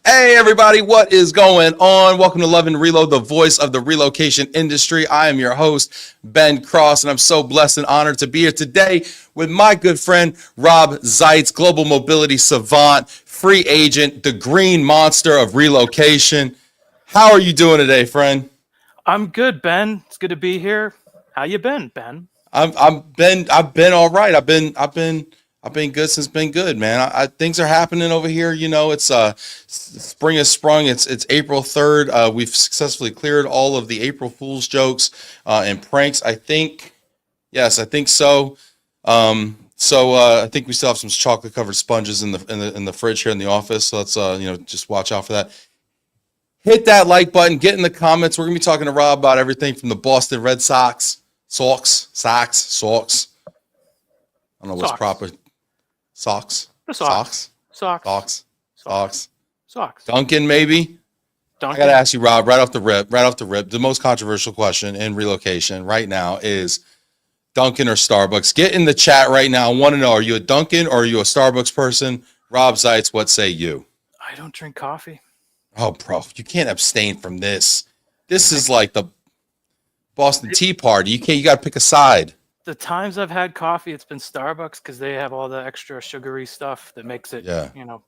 Hey everybody, what is going on? Welcome to Love and Reload, the voice of the relocation industry. I am your host, Ben Cross, and I'm so blessed and honored to be here today with my good friend, Rob Zeitz, global mobility savant, free agent, the green monster of relocation. How are you doing today, friend? I'm good, Ben. It's good to be here. How you been, Ben? I've been all right. I've been good since been good, man. Things are happening over here. You know, it's spring has sprung. It's April 3rd. We've successfully cleared all of the April Fool's jokes and pranks. I think, yes, I think so. I think we still have some chocolate covered sponges in the fridge here in the office. So let's just watch out for that. Hit that like button. Get in the comments. We're gonna be talking to Rob about everything from the Boston Red Sox. Socks. I don't know what's Socks. proper. Socks. The socks. Socks. Duncan, maybe. I gotta ask you, Rob, right off the rip. The most controversial question in relocation right now is Dunkin' or Starbucks. Get in the chat right now. I want to know: are you a Dunkin' or are you a Starbucks person? Rob Zeitz, what say you? I don't drink coffee. Oh, bro, you can't abstain from this. This is like the Boston Tea Party. You got to pick a side. The times I've had coffee, it's been Starbucks because they have all the extra sugary stuff that makes it,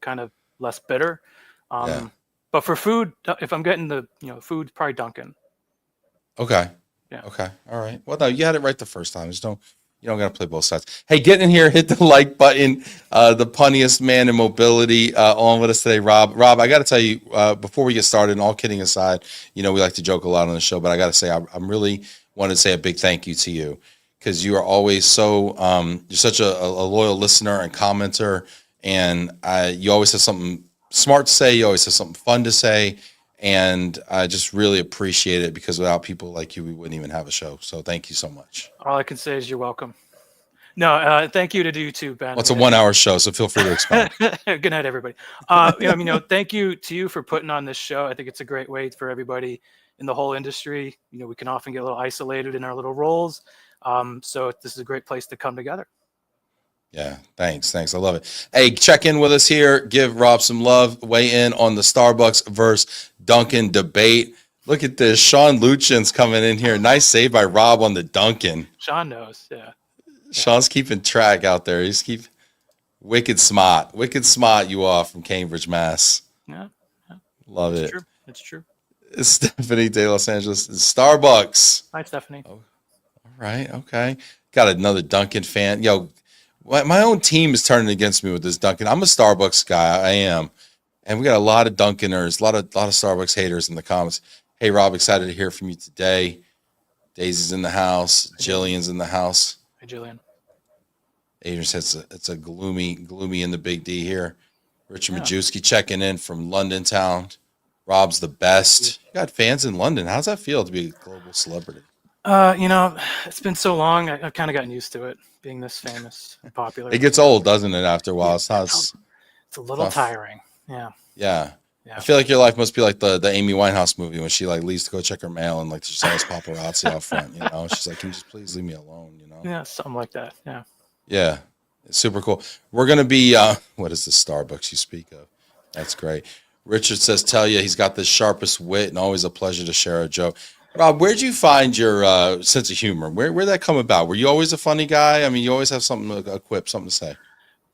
kind of less bitter. But for food, if I'm getting the, food, probably Dunkin'. Okay. Yeah. Okay. All right. Well, no, you had it right the first time. You don't got to play both sides. Hey, get in here, hit the like button. The punniest man in mobility on with us today, Rob. Rob, I got to tell you, before we get started, and all kidding aside, we like to joke a lot on the show, but I got to say, I'm really wanted to say a big thank you to you because you are always so, you're such a loyal listener and commenter, and you always have something smart to say. You always have something fun to say. And I just really appreciate it because without people like you, we wouldn't even have a show. So thank you so much. All I can say is you're welcome. No, thank you to you too, Ben. Well, it's a 1 hour show, so feel free to expound. Good night, everybody. Thank you to you for putting on this show. I think it's a great way for everybody in the whole industry. We can often get a little isolated in our little roles. So this is a great place to come together. Yeah, thanks. I love it. Hey, check in with us here. Give Rob some love. Weigh in on the Starbucks versus Dunkin' debate. Look at this. Sean Luchin's coming in here. Nice save by Rob on the Dunkin'. Sean knows, yeah. Sean's keeping track out there. He's wicked smart. Wicked smart you are from Cambridge, Mass. Yeah. Love it. It's true. It's Stephanie de Los Angeles. It's Starbucks. Hi, Stephanie. Oh, all right. Okay. Got another Dunkin' fan. Yo, my own team is turning against me with this Dunkin'. I'm a Starbucks guy. I am. And we got a lot of Dunkiners, a lot of Starbucks haters in the comments. Hey, Rob, excited to hear from you today. Daisy's in the house. Jillian's in the house. Hey, Jillian. Adrian says it's a gloomy in the Big D here. Richard Majewski checking in from London town. Rob's the best. You got fans in London. How's that feel to be a global celebrity? It's been so long. I've kind of gotten used to it, being this famous and popular. It gets old, doesn't it, after a while? It's a little tiring. Yeah. I feel like your life must be like the Amy Winehouse movie when she leaves to go check her mail and there's all this paparazzi out front, She's like, can you just please leave me alone, Yeah, something like that. Yeah. Yeah. It's super cool. We're going to be, what is the Starbucks you speak of? That's great. Richard says, tell you he's got the sharpest wit and always a pleasure to share a joke. Rob, where'd you find your sense of humor? Where'd that come about? Were you always a funny guy? I mean, you always have something to quip, something to say.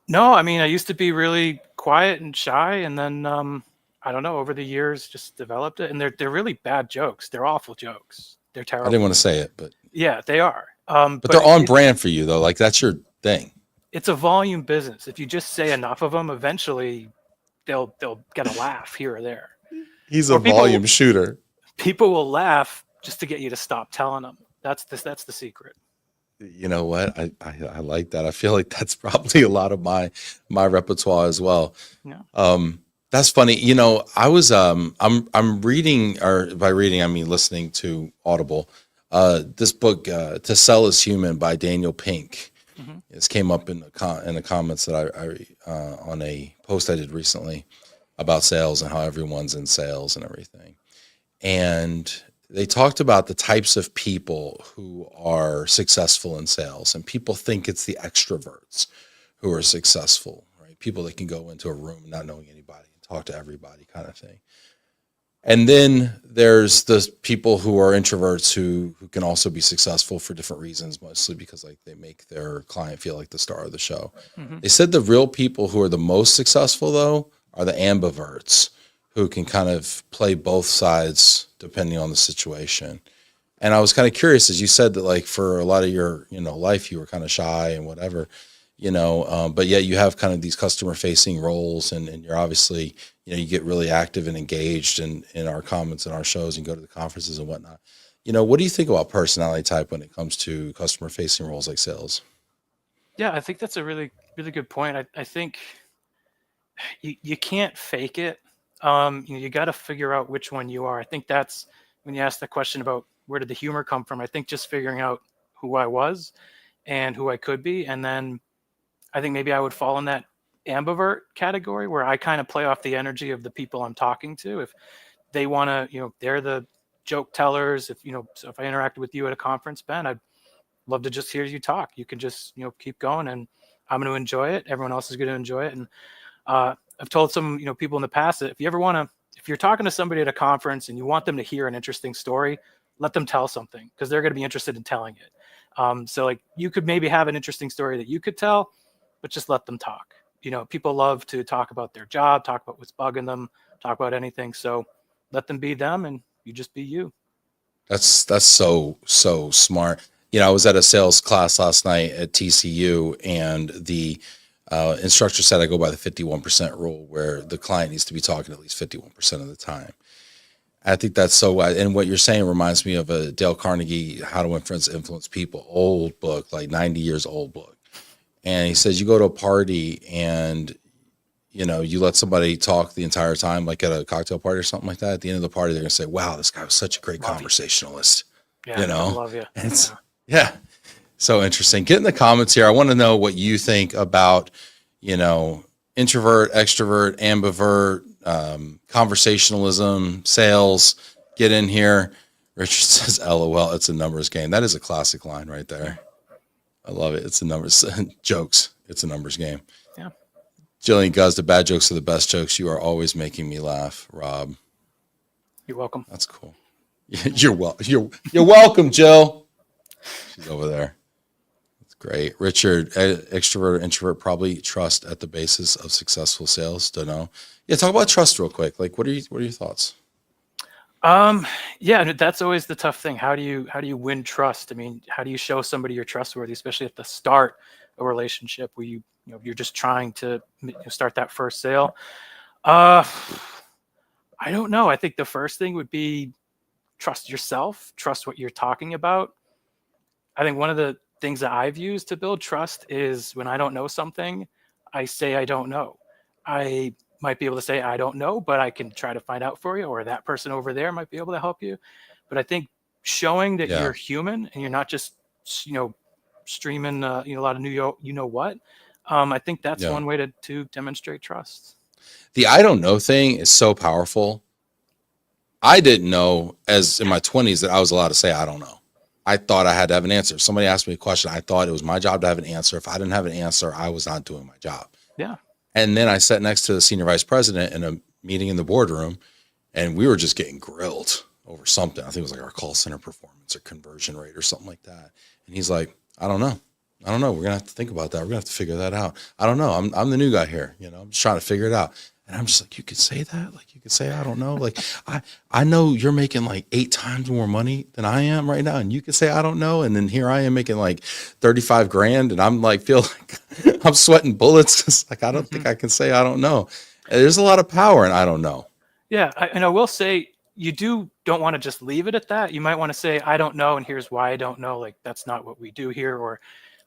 No, I used to be really quiet and shy, and then I don't know, over the years just developed it. And they're really bad jokes. They're awful jokes. They're terrible. I didn't want to say it, but yeah, they are. But they're on brand for you though. Like that's your thing. It's a volume business. If you just say enough of them, eventually they'll get a laugh here or there. He's a volume shooter. People will laugh just to get you to stop telling them. That's the secret. You know what? I like that. I feel like that's probably a lot of my repertoire as well. Yeah. That's funny. I was I'm reading, or by reading I mean listening to Audible. This book, To Sell is Human by Daniel Pink. Mm-hmm. This came up in the comments that I on a post I did recently about sales and how everyone's in sales and everything. And they talked about the types of people who are successful in sales, and people think it's the extroverts who are successful, right? People that can go into a room not knowing anybody and talk to everybody kind of thing. And then there's the people who are introverts who can also be successful for different reasons, mostly because like they make their client feel like the star of the show. They said the real people who are the most successful though are the ambiverts, who can kind of play both sides depending on the situation. And I was kind of curious, as you said that like for a lot of your, life, you were kind of shy and whatever, but yet you have kind of these customer facing roles and you're obviously, you get really active and engaged in our comments and our shows and go to the conferences and whatnot. What do you think about personality type when it comes to customer facing roles like sales? Yeah, I think that's a really, really good point. I think you can't fake it. You got to figure out which one you are. I think that's when you ask the question about where did the humor come from. I think just figuring out who I was and who I could be. And then I think maybe I would fall in that ambivert category where I kind of play off the energy of the people I'm talking to. If they want to, they're the joke tellers. So if I interacted with you at a conference, Ben, I'd love to just hear you talk. You can just, keep going and I'm going to enjoy it. Everyone else is going to enjoy it. And I've told some, people in the past that if you're talking to somebody at a conference and you want them to hear an interesting story, let them tell something because they're going to be interested in telling it. So like you could maybe have an interesting story that you could tell, but just let them talk. People love to talk about their job, talk about what's bugging them, talk about anything. So let them be them and you just be you. That's so smart. I was at a sales class last night at TCU and the instructor said I go by the 51% rule where the client needs to be talking at least 51% of the time. I think that's so, and what you're saying reminds me of a Dale Carnegie, How to Influence People, old book, like 90 years old book. And he says, you go to a party and, you let somebody talk the entire time, like at a cocktail party or something like that. At the end of the party, they're going to say, wow, this guy was such a great conversationalist. Yeah, I love you. And it's, yeah. So interesting. Get in the comments here. I want to know what you think about, introvert, extrovert, ambivert, conversationalism, sales. Get in here. Richard says, LOL, it's a numbers game. That is a classic line right there. I love it. It's a numbers jokes. It's a numbers game. Yeah. Jillian Guz, the bad jokes are the best jokes. You are always making me laugh, Rob. You're welcome. That's cool. You're welcome, Jill. She's over there. That's great. Richard, extrovert or introvert, probably trust at the basis of successful sales. Don't know. Yeah, talk about trust real quick. Like, what are your thoughts? Yeah, that's always the tough thing. How do you win trust? I mean, how do you show somebody you're trustworthy, especially at the start of a relationship where you're just trying to start that first sale? I don't know. I think the first thing would be trust yourself, trust what you're talking about. I think one of the things that I've used to build trust is when I don't know something, I say I don't know. I might be able to say I don't know, but I can try to find out for you, or that person over there might be able to help you. But I think showing that you're human and you're not just streaming a lot of what. I think that's one way to demonstrate trust. The I don't know thing is so powerful. I didn't know as in my 20s that I was allowed to say I don't know. I thought I had to have an answer. If somebody asked me a question, I thought it was my job to have an answer. If I didn't have an answer, I was not doing my job. Yeah. And then I sat next to the senior vice president in a meeting in the boardroom, and we were just getting grilled over something. I think it was like our call center performance or conversion rate or something like that. And he's like, I don't know. We're going to have to think about that. We're going to have to figure that out. I don't know. I'm the new guy here. I'm just trying to figure it out. And I'm just like, you could say that? Like, you could say, I don't know. Like, I know you're making like 8 times more money than I am right now. And you could say, I don't know. And then here I am making like 35 grand. And I'm like, feel like I'm sweating bullets. Just like, I don't think I can say, I don't know. And there's a lot of power in I don't know. Yeah. And I will say you don't want to just leave it at that. You might want to say, I don't know. And here's why I don't know. Like, that's not what we do here. Or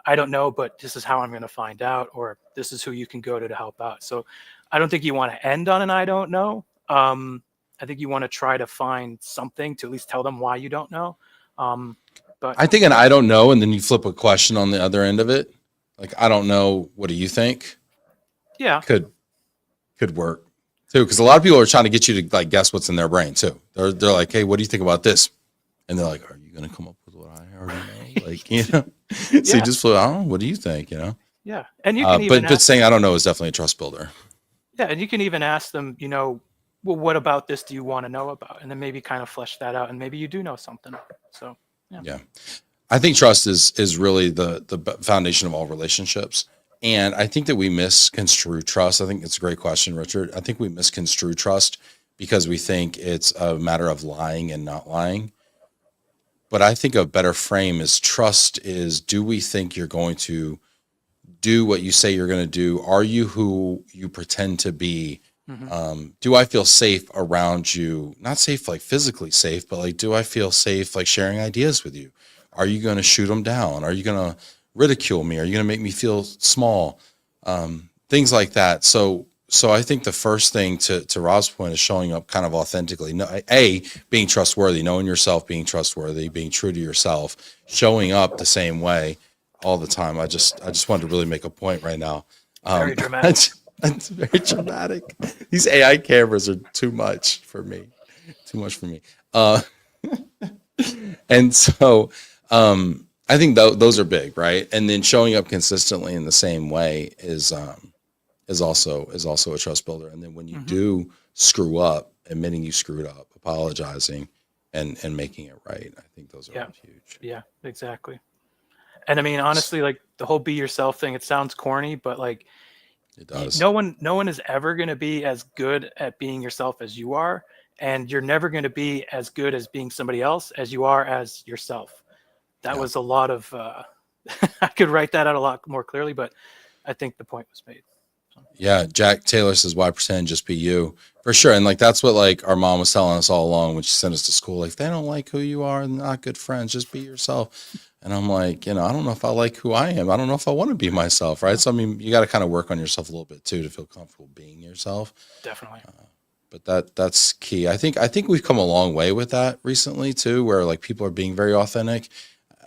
I don't know, but this is how I'm going to find out. Or this is who you can go to help out. So I don't think you want to end on an I don't know. I think you want to try to find something to at least tell them why you don't know. But I think an I don't know, and then you flip a question on the other end of it. Like, I don't know. What do you think? Yeah. Could work too. Because a lot of people are trying to get you to like guess what's in their brain too. They're like, hey, what do you think about this? And they're like, are you going to come up with what I already know? Like, so you just flip, I don't know. What do you think? Yeah. And you can but saying I don't know is definitely a trust builder. Yeah, and you can even ask them, well, what about this do you want to know about? And then maybe kind of flesh that out, and maybe you do know something. So, yeah. Yeah. I think trust is really the foundation of all relationships. And I think that we misconstrue trust. I think it's a great question, Richard. I think we misconstrue trust because we think it's a matter of lying and not lying. But I think a better frame is trust is, do we think you're going to do what you say you're going to do? Are you who you pretend to be? Do I feel safe around you? Not safe, like physically safe, but like, do I feel safe, like sharing ideas with you? Are you going to shoot them down? Are you going to ridicule me? Are you going to make me feel small? Things like that. So I think the first thing to Rob's point is showing up kind of authentically. No, being trustworthy, knowing yourself, being trustworthy, being true to yourself, showing up the same way all the time. I just wanted to really make a point right now. Very dramatic. It's very dramatic. These AI cameras are too much for me. Too much for me. And so I think those are big, right? And then showing up consistently in the same way is also a trust builder. And then when you do screw up, admitting you screwed up, apologizing, and making it right, I think those are huge. Yeah, exactly. And I mean, honestly, like the whole be yourself thing, it sounds corny, but like it does. No one is ever going to be as good at being yourself as you are, and you're never going to be as good as being somebody else as you are as yourself. That was a lot of I could write that out a lot more clearly, but I think the point was made. Yeah, Jack Taylor says, "Why pretend? Just be you." For sure, and like that's what like our mom was telling us all along when she sent us to school. Like, they don't like who you are, not good friends. Just be yourself. And I'm like, I don't know if I like who I am. I don't know if I want to be myself, right? So I mean, you got to kind of work on yourself a little bit too to feel comfortable being yourself. Definitely. But that's key. I think we've come a long way with that recently too, where like people are being very authentic.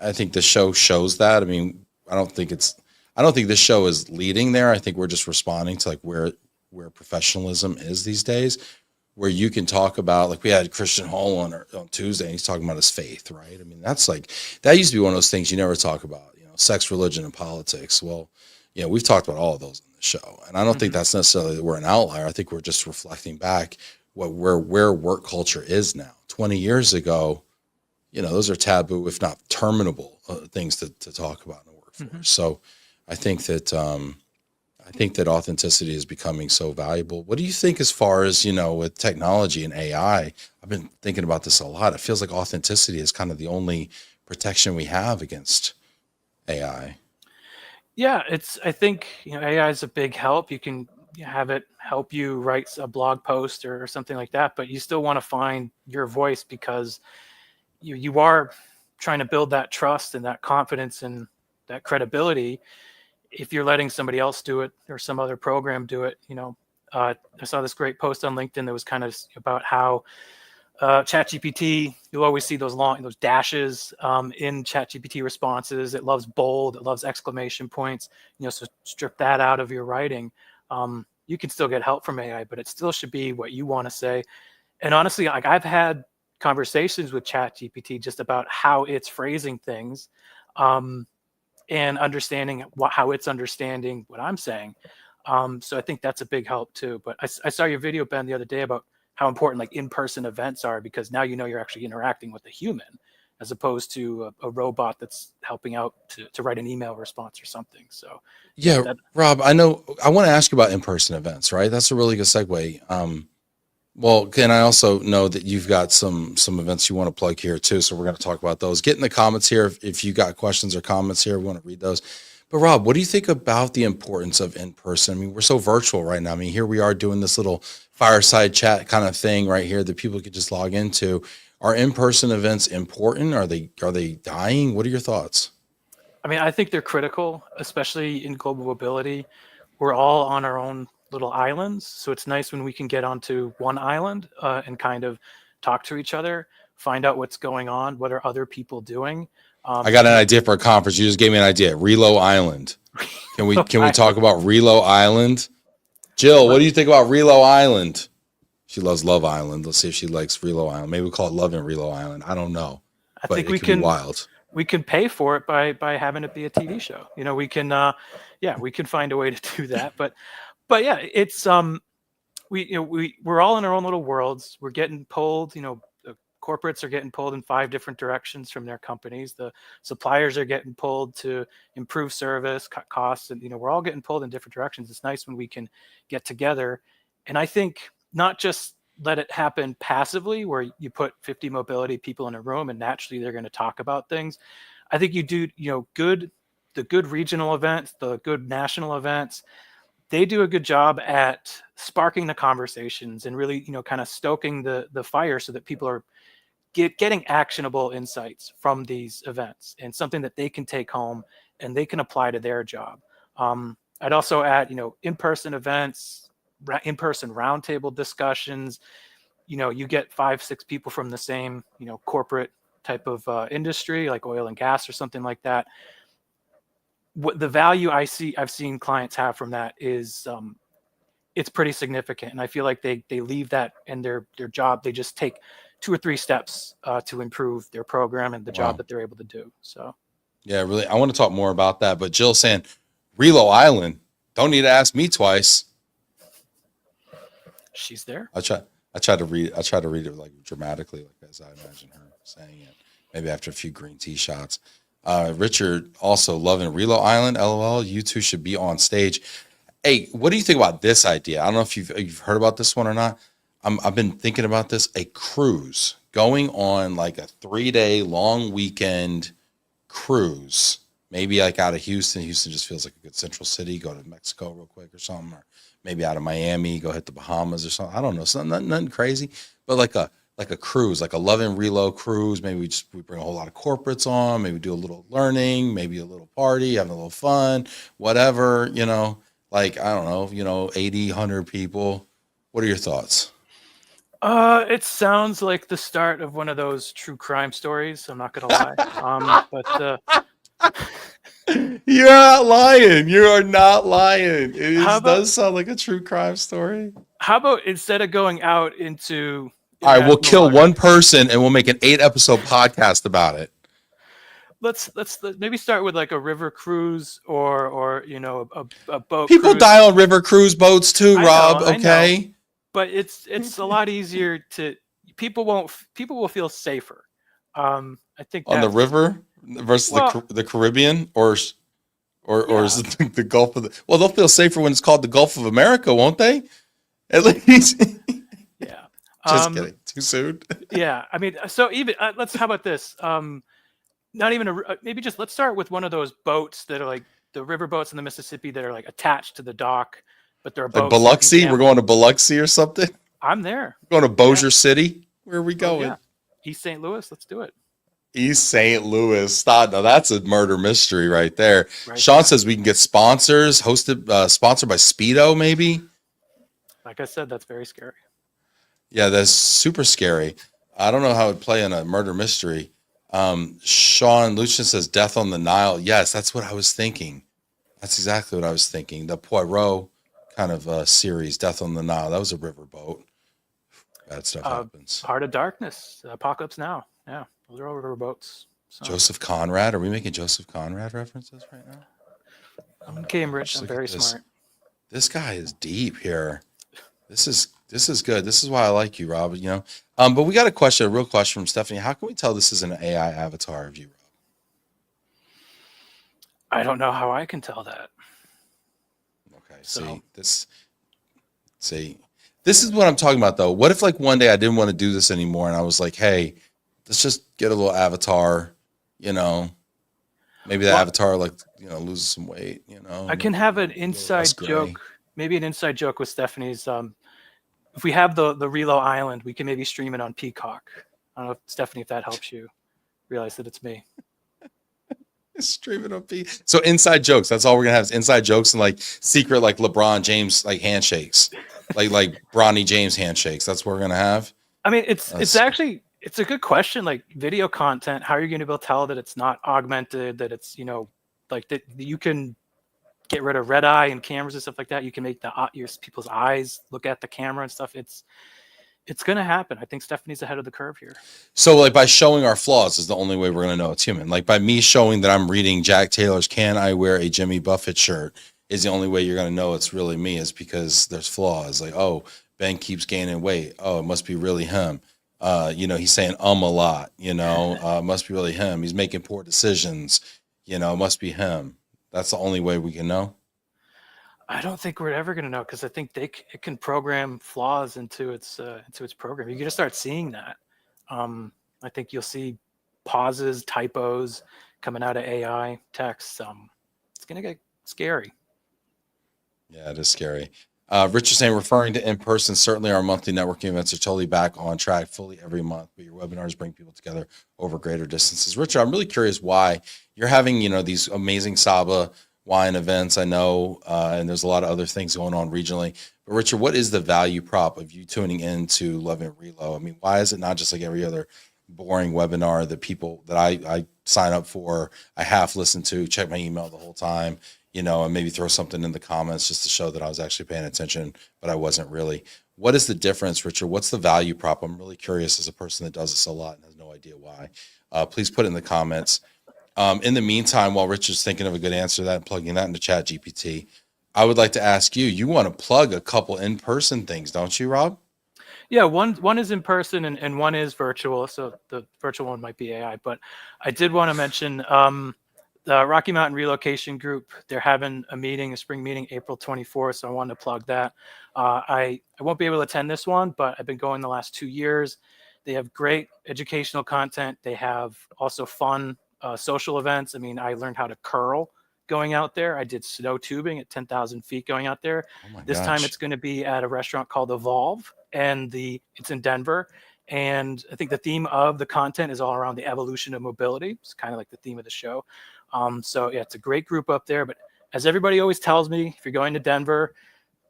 I think the show shows that. I mean, I don't think this show is leading there. I think we're just responding to like where professionalism is these days, where you can talk about, like we had Christian Hall on Tuesday, and he's talking about his faith, right? I mean, that's like, that used to be one of those things you never talk about, sex, religion, and politics. Well, we've talked about all of those in the show, and I don't think that's necessarily that we're an outlier. I think we're just reflecting back where work culture is now. 20 years ago, those are taboo, if not terminable, things to talk about in the workforce. So I think that authenticity is becoming so valuable. What do you think as far as, with technology and AI? I've been thinking about this a lot. It feels like authenticity is kind of the only protection we have against AI. Yeah, I think, AI is a big help. You can have it help you write a blog post or something like that, but you still want to find your voice, because you are trying to build that trust and that confidence and that credibility. If you're letting somebody else do it or some other program do it, I saw this great post on LinkedIn that was kind of about how ChatGPT, you'll always see those dashes in ChatGPT responses. It loves bold, it loves exclamation points. So strip that out of your writing. You can still get help from AI, but it still should be what you want to say. And honestly, like I've had conversations with ChatGPT just about how it's phrasing things. And understanding how it's understanding what I'm saying. So I think that's a big help too. But I saw your video, Ben, the other day about how important like in-person events are, because now you're actually interacting with a human as opposed to a robot that's helping out to write an email response or something. So yeah, Rob, I want to ask you about in-person events, right? That's a really good segue. Well, and I also know that you've got some events you want to plug here too. So we're going to talk about those. Get in the comments here if you got questions or comments here. We want to read those. But Rob, what do you think about the importance of in-person? I mean, we're so virtual right now. I mean, here we are doing this little fireside chat kind of thing right here that people could just log into. Are in-person events important? Are they dying? What are your thoughts? I mean, I think they're critical, especially in global mobility. We're all on our own little islands, so it's nice when we can get onto one island and kind of talk to each other, find out what's going on, what are other people doing. I got an idea for a conference. You just gave me an idea. Relo Island. Can we talk about Relo Island? Jill, what do you think about Relo Island? She loves Love Island. Let's see if she likes Relo Island. Maybe we call it Love and Relo Island. I don't know. I think we can be wild. We can pay for it by having it be a TV show. We can we can find a way to do that. But yeah, it's we're all in our own little worlds. We're getting pulled, the corporates are getting pulled in 5 different directions from their companies. The suppliers are getting pulled to improve service, cut costs, and we're all getting pulled in different directions. It's nice when we can get together. And I think not just let it happen passively where you put 50 mobility people in a room and naturally they're going to talk about things. I think you do, the good regional events, the good national events, they do a good job at sparking the conversations and really, kind of stoking the fire so that people are getting actionable insights from these events and something that they can take home and they can apply to their job. I'd also add, in-person events, in-person roundtable discussions. You get 5-6 people from the same, corporate type of industry, like oil and gas or something like that. What the value I've seen clients have from that is it's pretty significant, and I feel like they leave that in their job. They just take 2 or 3 steps to improve their program and the job that they're able to do. So yeah, really, I want to talk more about that. But Jill's saying Relo Island, don't need to ask me twice. She's there. I try to read it like dramatically, like as I imagine her saying it. Maybe after a few green tea shots. Richard also loving Relo Island. LOL. You two should be on stage. Hey, what do you think about this idea? I don't know if you've heard about this one or not. I've been thinking about this. A cruise, going on like a 3-day long weekend cruise. Maybe like out of Houston. Houston just feels like a good central city. Go to Mexico real quick or something, or maybe out of Miami, go hit the Bahamas or something. I don't know, nothing crazy, but like a cruise, like a Love and Relo cruise. Maybe we bring a whole lot of corporates on. Maybe do a little learning, maybe a little party, having a little fun, whatever. Like I don't know, 80, 100 people. What are your thoughts? It sounds like the start of one of those true crime stories. I'm not gonna lie. But you're not lying. You are not lying. It does sound like a true crime story. How about instead of going out into all right, we'll kill one person and we'll make an 8-episode podcast about it. Let's maybe start with like a river cruise or a boat. People cruise. die on river cruise boats too, Rob. Okay, but it's a lot easier to people will feel safer. I think on the river versus the Caribbean or is it the Gulf of the? Well, they'll feel safer when it's called the Gulf of America, won't they? At least. Yeah. Just kidding. Too soon. Yeah. I mean, so even how about this? Not even maybe just let's start with one of those boats that are like the river boats in the Mississippi that are like attached to the dock, but they're boats. Like Biloxi? We're going to Biloxi or something? I'm there. We're going to Bossier City? Where are we going? East St. Louis. Let's do it. East St. Louis. Stop. Now that's a murder mystery right there. Right Sean there. says we can get sponsors, sponsored by Speedo, maybe. Like I said, that's very scary. Yeah, that's super scary. I don't know how it would play in a murder mystery. Sean Lucien says Death on the Nile. Yes, that's what I was thinking. That's exactly what I was thinking. The Poirot kind of series, Death on the Nile. That was a riverboat. Bad stuff happens. Heart of Darkness, Apocalypse Now. Yeah, those are all riverboats. So. Joseph Conrad. Are we making Joseph Conrad references right now? I'm in Cambridge. I'm very smart. This guy is deep here. This is good. This is why I like you, Rob. But we got a real question from Stephanie. How can we tell this is an AI avatar of you, Rob? I don't know how I can tell that. Okay. This is what I'm talking about, though. What if, like, one day I didn't want to do this anymore, and I was like, hey, let's just get a little avatar. Maybe the avatar, loses some weight. I can have an inside joke. Maybe an inside joke with Stephanie's. If we have the Relo Island, we can maybe stream it on Peacock. I don't know, Stephanie, if that helps you realize that it's me. Stream it on Peacock. So inside jokes. That's all we're gonna have is inside jokes and like secret like LeBron James like handshakes, like Bronny James handshakes. That's what we're gonna have. I mean, it's a good question. Like video content, how are you going to be able to tell that it's not augmented? That it's like that you can get rid of red eye and cameras and stuff like that. You can make your people's eyes look at the camera and stuff. It's going to happen. I think Stephanie's ahead of the curve here. So like by showing our flaws is the only way we're going to know it's human. Like by me showing that I'm reading Jack Taylor's "Can I Wear a Jimmy Buffett Shirt" is the only way you're going to know it's really me, is because there's flaws. Like, oh, Ben keeps gaining weight. Oh, it must be really him. He's saying a lot, must be really him. He's making poor decisions, it must be him. That's the only way we can know. I don't think we're ever going to know, because I think it can program flaws into its program. You're going to start seeing that. I think you'll see pauses, typos coming out of AI text. It's going to get scary. Yeah, it is scary. Rich is saying, referring to in person, certainly our monthly networking events are totally back on track fully every month, but your webinars bring people together over greater distances. Richard, I'm really curious why you're having, these amazing Saba wine events. I know, and there's a lot of other things going on regionally. But Richard, what is the value prop of you tuning into Love and Relo? I mean, why is it not just like every other boring webinar that people that I sign up for, I half listen to, check my email the whole time, and maybe throw something in the comments just to show that I was actually paying attention, but I wasn't really. What is the difference, Richard? What's the value prop? I'm really curious as a person that does this a lot and has no idea why. Please put it in the comments. In the meantime, while Richard's thinking of a good answer to that and plugging that into Chat GPT, I would like to ask you, you want to plug a couple in-person things, don't you, Rob? Yeah, one is in person and one is virtual. So the virtual one might be AI, but I did want to mention the Rocky Mountain Relocation Group. They're having a spring meeting, April 24th. So I wanted to plug that. I won't be able to attend this one, but I've been going the last 2 years. They have great educational content. They have also fun social events. I mean, I learned how to curl going out there. I did snow tubing at 10,000 feet going out there. Oh my This gosh. time it's going to be at a restaurant called Evolve, and it's in Denver. And I think the theme of the content is all around the evolution of mobility. It's kind of like the theme of the show. So yeah, it's a great group up there. But as everybody always tells me, if you're going to Denver,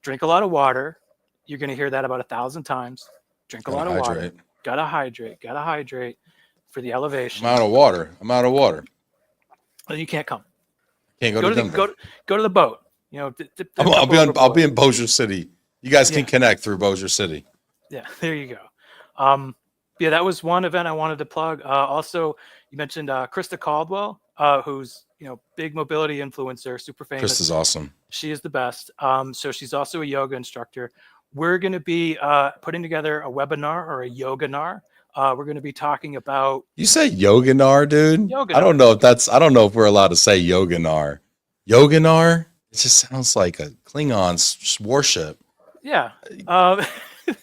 drink a lot of water. You're going to hear that about 1,000 times. Drink a lot of water. Gotta hydrate for the elevation. I'm out of water. Then you can't come. Can't go to Denver. Go to the boat. I'll be in Bossier City. You guys can connect through Bossier City. Yeah, there you go. Yeah, that was one event I wanted to plug. Also, you mentioned Krista Caldwell, who's big mobility influencer, super famous. Krista's awesome. She is the best. So she's also a yoga instructor. We're going to be putting together a webinar or a yoganar. We're going to be talking about. You say yoganar, dude? Yoganar. I don't know if we're allowed to say yoganar. Yoganar? It just sounds like a Klingon warship. Yeah.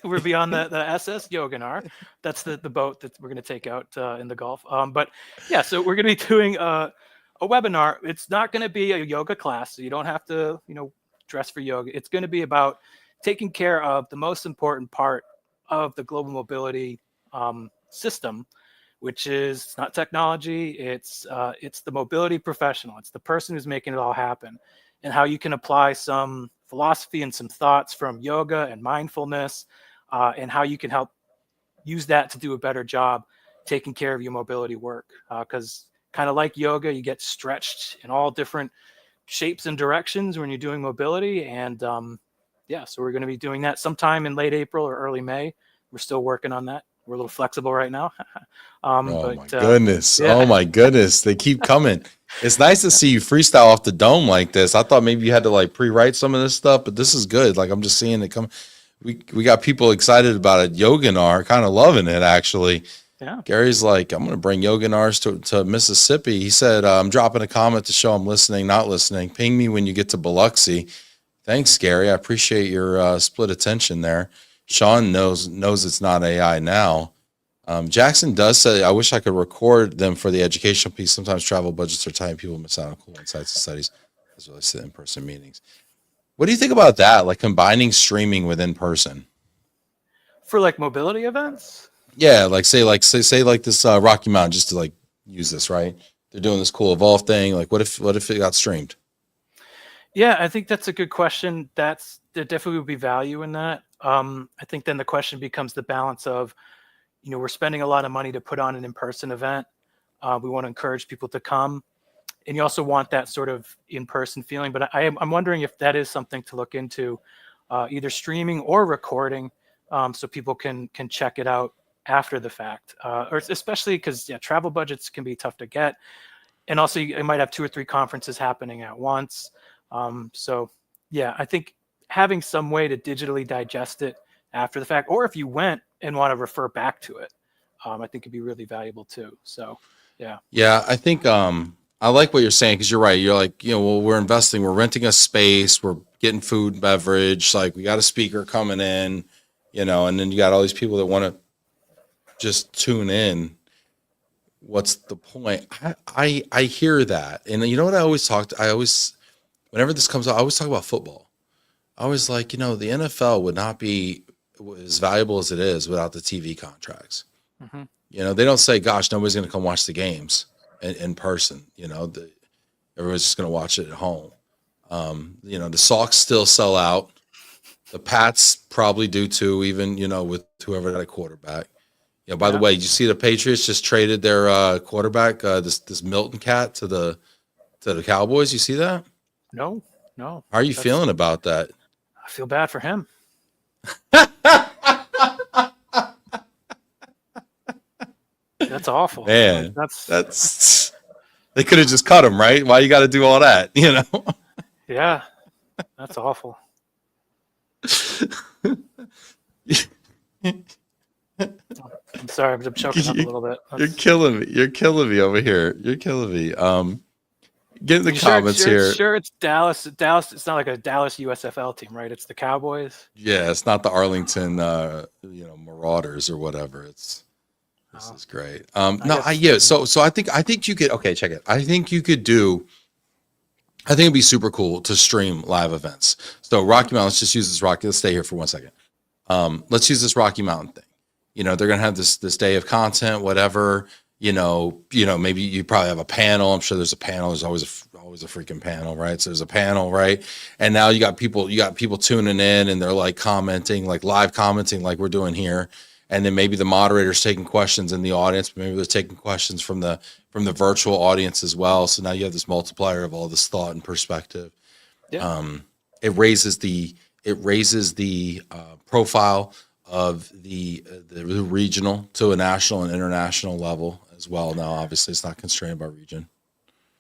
We're beyond the SS Yoganar. That's the boat that we're going to take out in the Gulf. But yeah, so we're going to be doing a webinar. It's not going to be a yoga class, so you don't have to, dress for yoga. It's going to be about taking care of the most important part of the global mobility system, which is not technology. It's the mobility professional. It's the person who's making it all happen, and how you can apply some philosophy and some thoughts from yoga and mindfulness, and how you can help use that to do a better job taking care of your mobility work. Because kind of like yoga, you get stretched in all different shapes and directions when you're doing mobility. And yeah, so we're going to be doing that sometime in late April or early May. We're still working on that. We're a little flexible right now. My goodness. Yeah. Oh my goodness. They keep coming. It's nice to see you freestyle off the dome like this. I thought maybe you had to like pre-write some of this stuff, but this is good. Like I'm just seeing it come. We got people excited about it. Yoganar, kind of loving it actually. Yeah. Gary's like, I'm going to bring yoganars to Mississippi. He said, I'm dropping a comment to show I'm listening, not listening. Ping me when you get to Biloxi. Thanks, Gary. I appreciate your split attention there. Sean knows it's not AI now. Jackson does say, I wish I could record them for the educational piece. Sometimes travel budgets are tight and people miss out on cool insights and studies as well as the in-person meetings. What do you think about that? Like combining streaming with in-person? For like mobility events? Yeah, say this Rocky Mountain, just to like use this, right? They're doing this cool Evolve thing. Like what if it got streamed? Yeah, I think that's a good question. There definitely would be value in that. I think then the question becomes the balance of, we're spending a lot of money to put on an in-person event. We want to encourage people to come, and you also want that sort of in-person feeling. But I'm wondering if that is something to look into, either streaming or recording, so people can check it out after the fact, or especially because travel budgets can be tough to get, and also you might have 2 or 3 conferences happening at once. So yeah, I think having some way to digitally digest it after the fact, or if you went and want to refer back to it, I think it'd be really valuable too. So, yeah. Yeah, I think I like what you're saying because you're right. You're like, well, we're investing, we're renting a space, we're getting food and beverage, like we got a speaker coming in, and then you got all these people that want to just tune in. What's the point? I hear that. And you know what whenever this comes up, I always talk about football. I was like, the NFL would not be as valuable as it is without the TV contracts. Mm-hmm. They don't say, gosh, nobody's going to come watch the games in person. Everyone's just going to watch it at home. The Sox still sell out. The Pats probably do too, even, with whoever got a quarterback. By the way, did you see the Patriots just traded their quarterback, this Milton cat to the Cowboys? You see that? No. How are you feeling about that? I feel bad for him. That's awful. Man, that's they could have just cut him, right? Why you got to do all that, Yeah, that's awful. I'm sorry, I'm choking up a little bit. You're killing me. You're killing me over here. You're killing me. Get in the comments here. Sure, it's Dallas. It's not like a Dallas USFL team, right? It's the Cowboys. Yeah, it's not the Arlington, Marauders or whatever. This is great. So I think you could. Okay, check it. I think it'd be super cool to stream live events. So Rocky Mountain. Let's just use this Rocky. Let's stay here for 1 second. Let's use this Rocky Mountain thing. They're gonna have this day of content, whatever. Maybe you probably have a panel. I'm sure there's a panel. There's always a freaking panel, right? So there's a panel, right? And now you got people tuning in and they're like commenting, like live commenting, like we're doing here. And then maybe the moderator's taking questions in the audience, but maybe they're taking questions from the virtual audience as well. So now you have this multiplier of all this thought and perspective. Yeah. It raises the profile of the regional to a national and international level as well. Now, obviously, it's not constrained by region.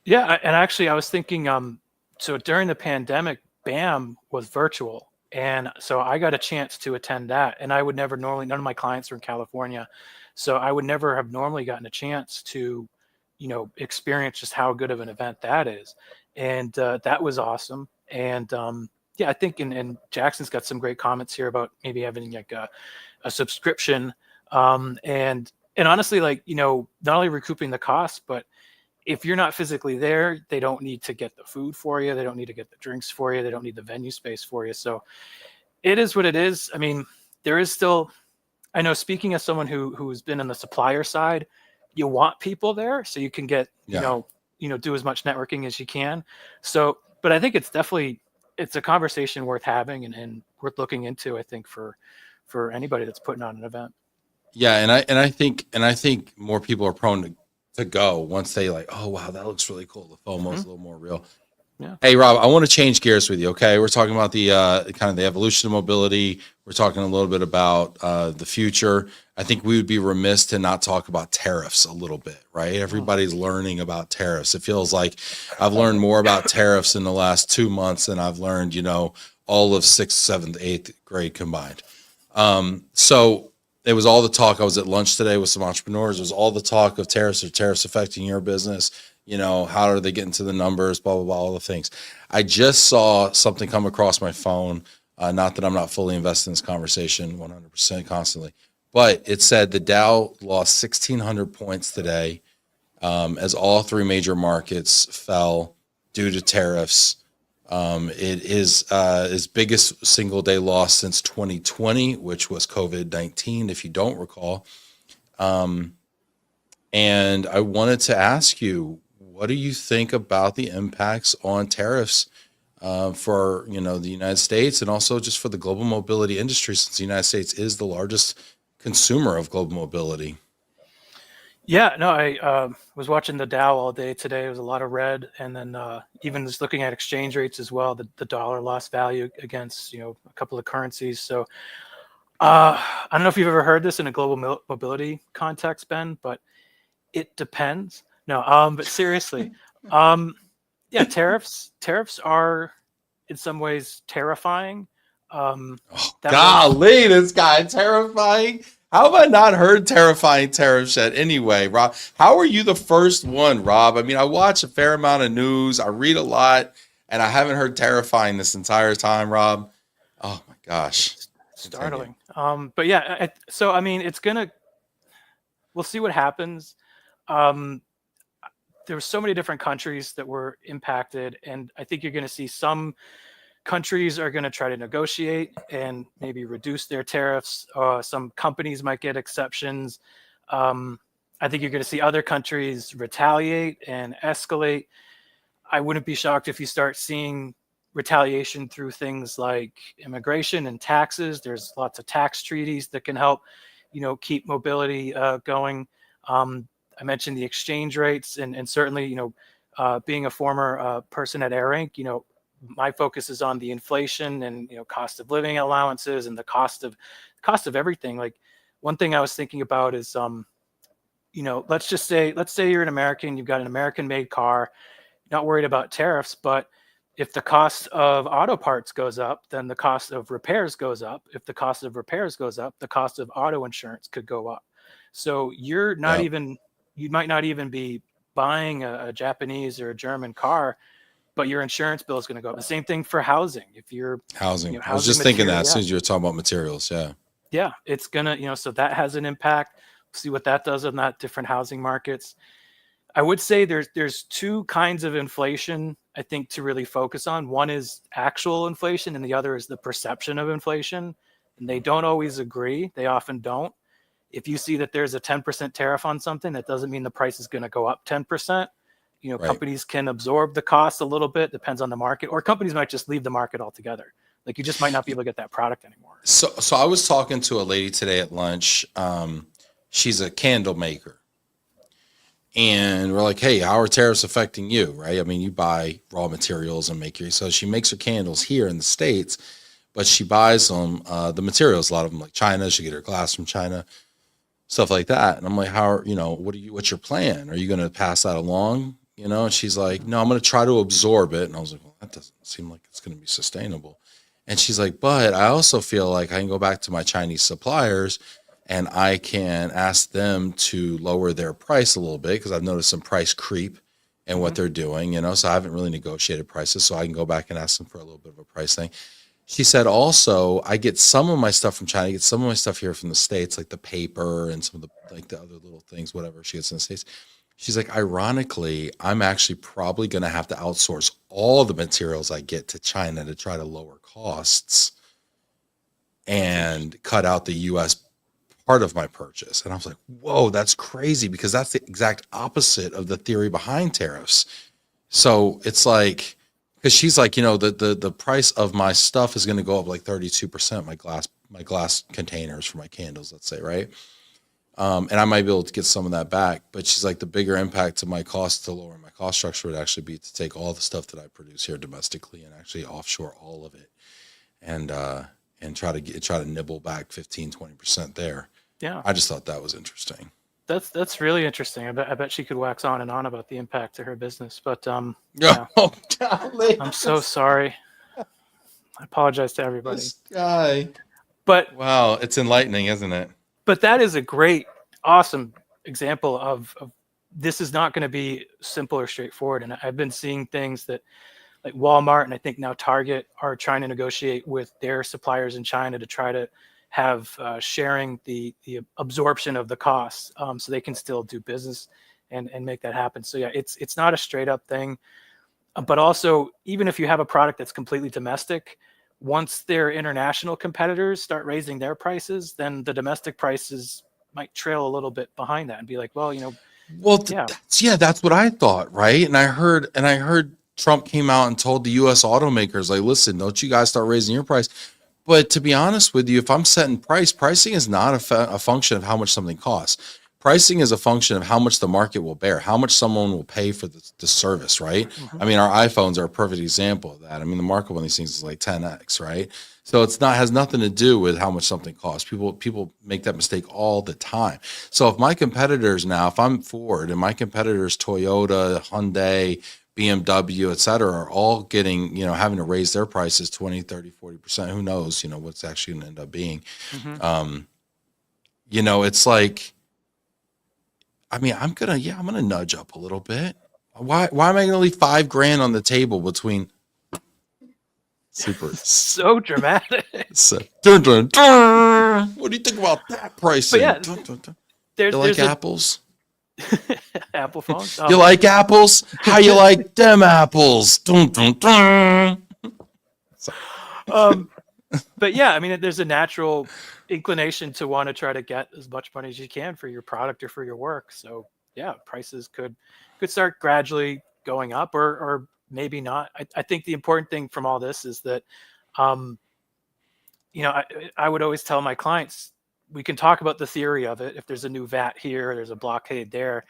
Yeah, and actually, I was thinking, so during the pandemic, BAM was virtual, and so I got a chance to attend that. And I would never normally, none of my clients are in California, so I would never have normally gotten a chance to, experience just how good of an event that is. And that was awesome. And yeah, I think, and Jackson's got some great comments here about maybe having like a subscription, and honestly, like, not only recouping the costs, but if you're not physically there, they don't need to get the food for you. They don't need to get the drinks for you. They don't need the venue space for you. So it is what it is. I mean, there is still, I know, speaking as someone who's been on the supplier side, you want people there so you can get, do as much networking as you can. So, but I think it's a conversation worth having and worth looking into, I think, for anybody that's putting on an event. Yeah. And I think more people are prone to go once they like, oh, wow, that looks really cool. The FOMO is a little more real. Yeah. Hey, Rob, I want to change gears with you. Okay. We're talking about the kind of the evolution of mobility. We're talking a little bit about the future. I think we would be remiss to not talk about tariffs a little bit, right? Everybody's learning about tariffs. It feels like I've learned more about tariffs in the last 2 months than I've learned, all of 6th, 7th, 8th grade combined. So it was all the talk. I was at lunch today with some entrepreneurs. It was all the talk of tariffs. Are tariffs affecting your business? How are they getting to the numbers? Blah, blah, blah, all the things. I just saw something come across my phone. Not that I'm not fully invested in this conversation 100% constantly, but it said the Dow lost 1,600 points today as all 3 major markets fell due to tariffs. It is his biggest single day loss since 2020, which was COVID-19, if you don't recall. And I wanted to ask you, what do you think about the impacts on tariffs for the United States and also just for the global mobility industry, since the United States is the largest consumer of global mobility? Yeah, no, I was watching the Dow all day today. There was a lot of red, and then even just looking at exchange rates as well. The dollar lost value against a couple of currencies. So I don't know if you've ever heard this in a global mobility context, Ben, but it depends. No, but seriously, yeah, tariffs are in some ways terrifying. That Golly, this guy terrifying. How have I not heard terrifying tariffs yet? Anyway, Rob, how are you the first one, Rob? I mean, I watch a fair amount of news, I read a lot, and I haven't heard terrifying this entire time, Rob. Oh my gosh. Continue. startling. But yeah, so I mean, we'll see what happens. Um, there were so many different countries that were impacted, and I think you're going to see some countries are going to try to negotiate and maybe reduce their tariffs. Some companies might get exceptions. I think you're going to see other countries retaliate and escalate. I wouldn't be shocked if you start seeing retaliation through things like immigration and taxes. There's lots of tax treaties that can help, keep mobility going. I mentioned the exchange rates, and certainly, being a former person at AirInc, my focus is on the inflation and cost of living allowances and the cost of everything. Like, one thing I was thinking about is let's say you're an American, you've got an American made car, not worried about tariffs, but if the cost of auto parts goes up, then the cost of repairs goes up. If the cost of repairs goes up, the cost of auto insurance could go up. So you might not even be buying a Japanese or a German car, but your insurance bill is going to go up. The same thing for housing. If you're Housing. I was housing just thinking that material, as soon as you were talking about materials. Yeah. yeah, it's gonna, so that has an impact. See what that does on that different housing markets. I would say there's two kinds of inflation, I think, to really focus on. One is actual inflation, and the other is the perception of inflation. And they don't always agree. They often don't. If you see that there's a 10% tariff on something, that doesn't mean the price is going to go up 10%. Right. Companies can absorb the cost a little bit, depends on the market, or companies might just leave the market altogether. Like, you just might not be able to get that product anymore. So I was talking to a lady today at lunch. She's a candle maker. And we're like, hey, how are tariffs affecting you, right? I mean, you buy raw materials and so she makes her candles here in the States, but she buys them, the materials, a lot of them like China. She get her glass from China, stuff like that. And I'm like, what's your plan? Are you going to pass that along? And she's like, no, I'm going to try to absorb it. And I was like, well, that doesn't seem like it's going to be sustainable. And she's like, but I also feel like I can go back to my Chinese suppliers and I can ask them to lower their price a little bit, because I've noticed some price creep in what they're doing, so I haven't really negotiated prices, so I can go back and ask them for a little bit of a price thing. She said also, I get some of my stuff from China, I get some of my stuff here from the States, like the paper and some of the other little things, whatever she gets in the States. She's like, ironically, I'm actually probably going to have to outsource all the materials I get to China to try to lower costs and cut out the U.S. part of my purchase. And I was like, whoa, that's crazy, because that's the exact opposite of the theory behind tariffs. So it's like, because she's like, the price of my stuff is going to go up like 32%, my glass containers for my candles, let's say, right? And I might be able to get some of that back, but she's like, the bigger impact to my cost, to lower my cost structure, would actually be to take all the stuff that I produce here domestically and actually offshore all of it, and try to nibble back 15-20% there. Yeah, I just thought that was interesting. That's really interesting. I bet she could wax on and on about the impact to her business. But yeah. I'm so sorry. I apologize to everybody. This guy. But wow, it's enlightening, isn't it? But that is a great, awesome example of this is not going to be simple or straightforward. And I've been seeing things that, like Walmart and I think now Target, are trying to negotiate with their suppliers in China to try to have sharing the absorption of the costs, so they can still do business and make that happen. So yeah, it's not a straight up thing, but also, even if you have a product that's completely domestic, once their international competitors start raising their prices, then the domestic prices might trail a little bit behind that and be like, well, that's what I thought, right? And I heard Trump came out and told the U.S. automakers, like, listen, don't you guys start raising your price. But to be honest with you, if I'm setting pricing is not a function of how much something costs. Pricing is a function of how much the market will bear, how much someone will pay for the service, right? Mm-hmm. I mean, our iPhones are a perfect example of that. I mean, the market on these things is like 10x, right? So has nothing to do with how much something costs. People make that mistake all the time. So if my competitors now, if I'm Ford and my competitors Toyota, Hyundai, BMW, et cetera, are all getting, having to raise their prices 20, 30, 40%. Who knows, what's actually going to end up being. Mm-hmm. It's like, I mean, I'm going to nudge up a little bit. Why am I going to leave $5,000 on the table between super? So dramatic. So, dun, dun, dun. What do you think about that pricing? But yeah, Dun, dun, dun. there's You like there's apples? Apple phones. You like apples? How you like them apples? Dun, dun, dun. But yeah, I mean, there's a natural inclination to want to try to get as much money as you can for your product or for your work. So yeah, prices could start gradually going up, or maybe not. I think the important thing from all this is that, I would always tell my clients, we can talk about the theory of it. If there's a new VAT here, there's a blockade there.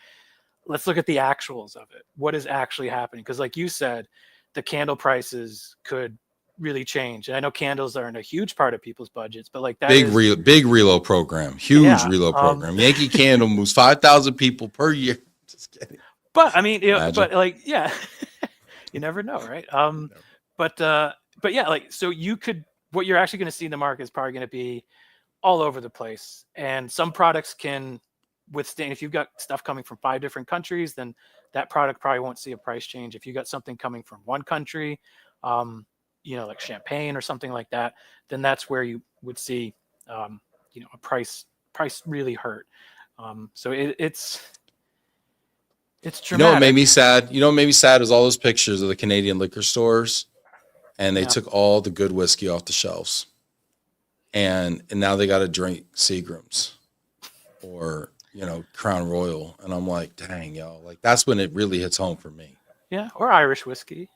Let's look at the actuals of it. What is actually happening? Because like you said, the candle prices could really change. And I know candles aren't a huge part of people's budgets, but like that big relo program, huge relo program. Yankee Candle moves 5,000 people per year. Just kidding. But I mean, but like, yeah, you never know, right? But yeah, like, so what you're actually going to see in the market is probably going to be all over the place. And some products can withstand. If you've got stuff coming from 5 different countries, then that product probably won't see a price change. If you got something coming from one country, like champagne or something like that, then that's where you would see, a price really hurt. So it's dramatic. You know what made me sad? What made me sad was all those pictures of the Canadian liquor stores, and they took all the good whiskey off the shelves, and now they got to drink Seagram's or Crown Royal, and I'm like, dang, yo, like that's when it really hits home for me. Yeah, or Irish whiskey.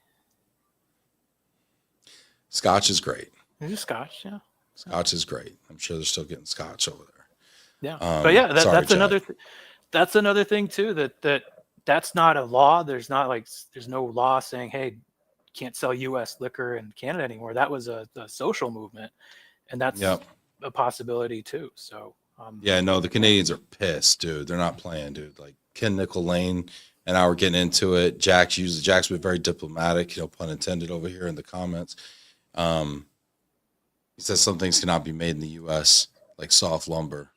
Scotch is great. It is Scotch, yeah. Scotch is great. I'm sure they're still getting Scotch over there. Yeah, but yeah, that's another. That's another thing too. That's not a law. There's no law saying, hey, you can't sell U.S. liquor in Canada anymore. That was a social movement, and that's a possibility too. So. The Canadians are pissed, dude. They're not playing, dude. Like Ken Lane and I were getting into it. Jack's been very diplomatic, pun intended over here in the comments. He says some things cannot be made in the U.S., like soft lumber.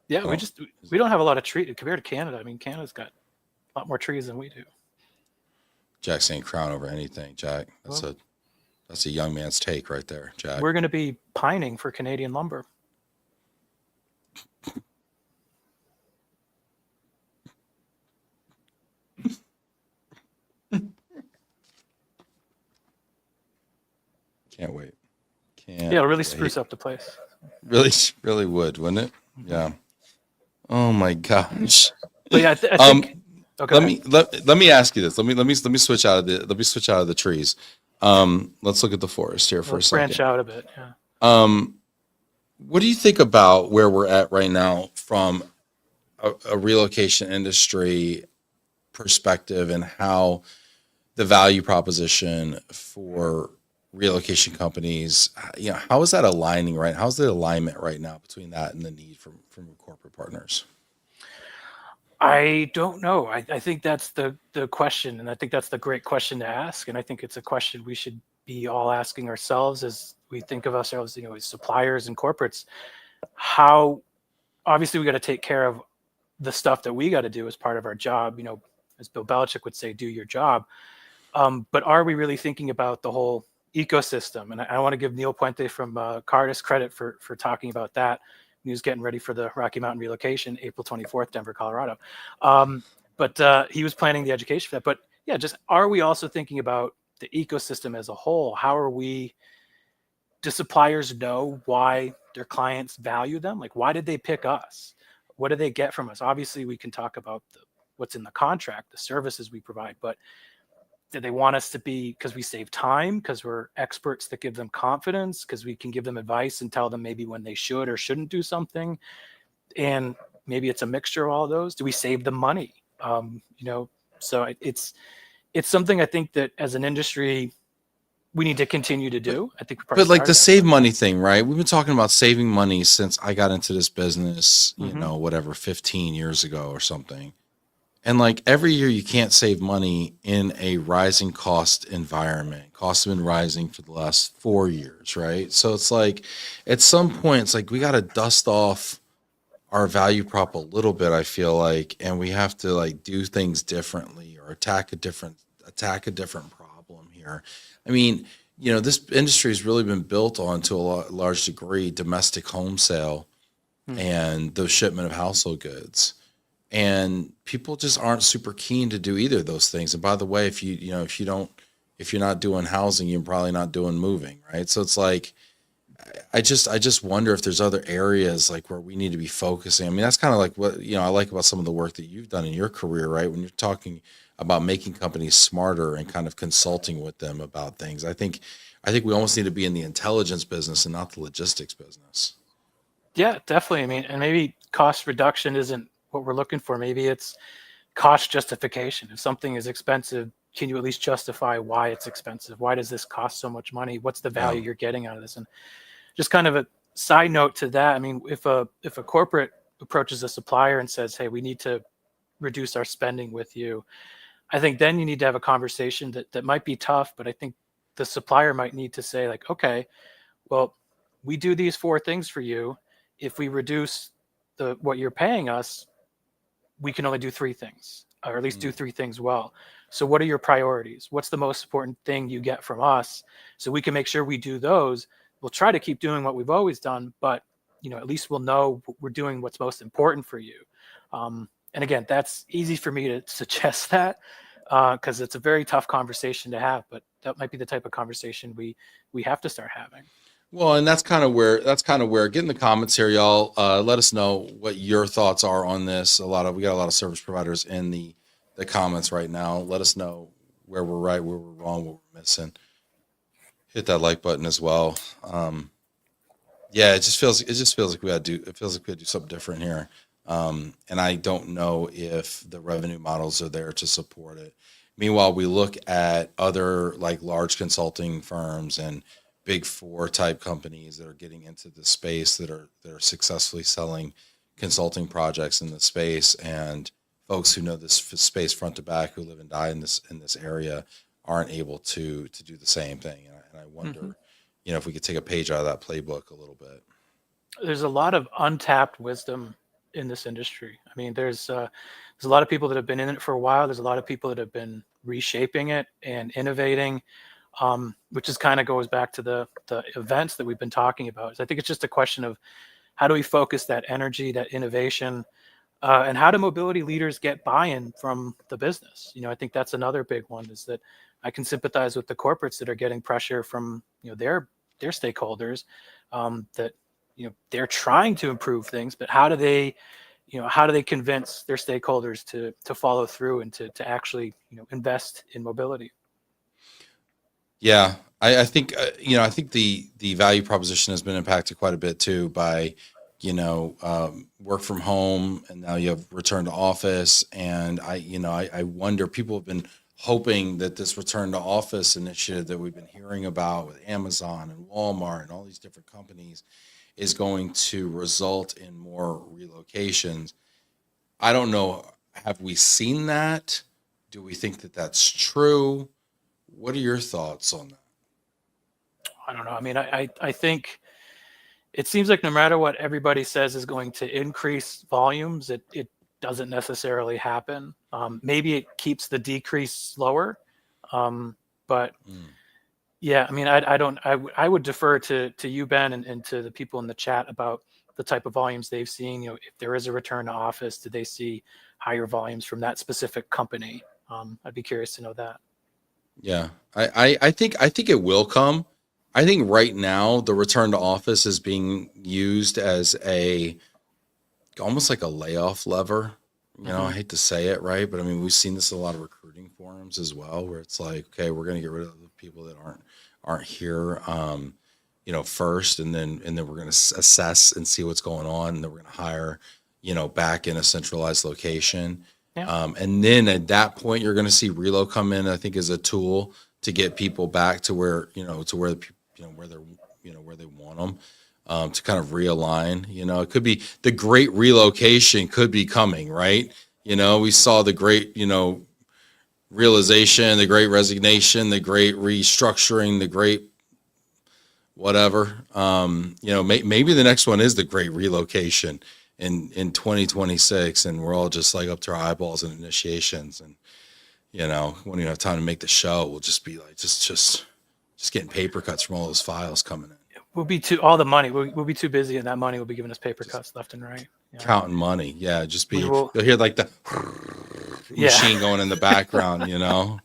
Yeah, we don't have a lot of trees compared to Canada. I mean, Canada's got a lot more trees than we do. Jack's saying Crown over anything, Jack. That's a young man's take right there, Jack. We're going to be pining for Canadian lumber. Can't wait. It'll really spruce up the place. Really would, wouldn't it? Yeah. Oh my gosh. But yeah, I think. Okay. Let me ask you this. Let me switch out of the trees. Let's look at the forest here for a second. Branch out a bit. Yeah. What do you think about where we're at right now from a relocation industry perspective, and how the value proposition for relocation companies, how is that aligning right? How's the alignment right now between that and the need from corporate partners? I don't know. I think that's the question, and I think that's the great question to ask. And I think it's a question we should be all asking ourselves as we think of ourselves, as suppliers and corporates. How, obviously, we got to take care of the stuff that we got to do as part of our job. As Bill Belichick would say, do your job. But are we really thinking about the whole ecosystem? And I want to give Neil Puente from Cardis credit for talking about that. He was getting ready for the Rocky Mountain relocation, April 24th, Denver, Colorado. But he was planning the education for that. But yeah, just are we also thinking about the ecosystem as a whole? How are we? Do suppliers know why their clients value them? Like, why did they pick us? What do they get from us? Obviously, we can talk about what's in the contract, the services we provide, but do they want us to be because we save time, because we're experts that give them confidence, because we can give them advice and tell them maybe when they should or shouldn't do something? And maybe it's a mixture of all those. Do we save them money? So it's something I think that as an industry, we need to continue to do. I think, but like the save money thing, right? We've been talking about saving money since I got into this business, 15 years ago or something. And like every year, you can't save money in a rising cost environment. Costs have been rising for the last 4 years, right? So it's like at some point, it's like we got to dust off our value prop a little bit, I feel like, and we have to like do things differently or attack a different problem here. I mean, this industry has really been built on to a large degree domestic home sale Hmm. and the shipment of household goods. And people just aren't super keen to do either of those things. And by the way, if you're not doing housing, you're probably not doing moving, right? So it's like I just wonder if there's other areas like where we need to be focusing. I mean, that's kind of like what I like about some of the work that you've done in your career, right? When you're talking about making companies smarter and kind of consulting with them about things. I think we almost need to be in the intelligence business and not the logistics business. Yeah, definitely. I mean, and maybe cost reduction isn't what we're looking for. Maybe it's cost justification. If something is expensive, can you at least justify why it's expensive? Why does this cost so much money? What's the Yeah. value you're getting out of this? And just kind of a side note to that, I mean, if a corporate approaches a supplier and says, "Hey, we need to reduce our spending with you," I think then you need to have a conversation that might be tough, but I think the supplier might need to say like, "Okay, well, we do these four things for you. If we reduce the what you're paying us, we can only do three things, or at least do Mm. three things well. So what are your priorities? What's the most important thing you get from us? So we can make sure we do those. We'll try to keep doing what we've always done, but at least we'll know we're doing what's most important for you." And again, that's easy for me to suggest that because it's a very tough conversation to have, but that might be the type of conversation we have to start having. Well, and that's kind of where get in the comments here, y'all. Let us know what your thoughts are on this. We got a lot of service providers in the comments right now. Let us know where we're right, where we're wrong, what we're missing. Hit that like button as well. Yeah, it just feels like we got to do. It feels like we got to do something different here. And I don't know if the revenue models are there to support it. Meanwhile, we look at other like large consulting firms and big four type companies that are getting into the space that are successfully selling consulting projects in the space, and folks who know this space front to back, who live and die in this area, aren't able to do the same thing. And I Hmm. wonder, if we could take a page out of that playbook a little bit. There's a lot of untapped wisdom in this industry. I mean, there's a lot of people that have been in it for a while. There's a lot of people that have been reshaping it and innovating, which is kind of goes back to the events that we've been talking about. So I think it's just a question of how do we focus that energy, that innovation, and how do mobility leaders get buy-in from the business? I think that's another big one, is that I can sympathize with the corporates that are getting pressure from their stakeholders, that they're trying to improve things, but how do they convince their stakeholders to follow through and to actually invest in mobility? Yeah, I think the value proposition has been impacted quite a bit too by work from home, and now you have return to office. And I wonder, people have been hoping that this return to office initiative that we've been hearing about with Amazon and Walmart and all these different companies is going to result in more relocations. I don't know. Have we seen that? Do we think that that's true? What are your thoughts on that? I don't know. I mean, I think it seems like no matter what everybody says is going to increase volumes, it doesn't necessarily happen. Maybe it keeps the decrease slower, but Mm. yeah, I mean, I would defer to you, Ben, and to the people in the chat about the type of volumes they've seen. If there is a return to office, did they see higher volumes from that specific company? I'd be curious to know that. Yeah, I think it will come. I think right now the return to office is being used as a almost like a layoff lever. I Hmm. hate to say it, right? But I mean, we've seen this in a lot of recruiting forums as well, where it's like, okay, we're going to get rid of the people that aren't here, first, and then we're going to assess and see what's going on, and then we're going to hire, back in a centralized location. Yeah. And then at that point, you're going to see Relo come in, I think, as a tool to get people back to where, to where the, where they're, where they want them, to kind of realign. It could be the great relocation could be coming, right? You know, we saw the great, you know, realization, the great resignation, the great restructuring, the great whatever. You know, maybe the next one is the great relocation in 2026, and we're all just like up to our eyeballs in initiations, and you know, when you have time to make the show, we'll just be like just getting paper cuts from all those files coming in. We'll be all the money. We'll be too busy, and that money will be giving us paper cuts left and right. Yeah. Counting money, yeah. Just be You'll hear like the machine going in the background, you know.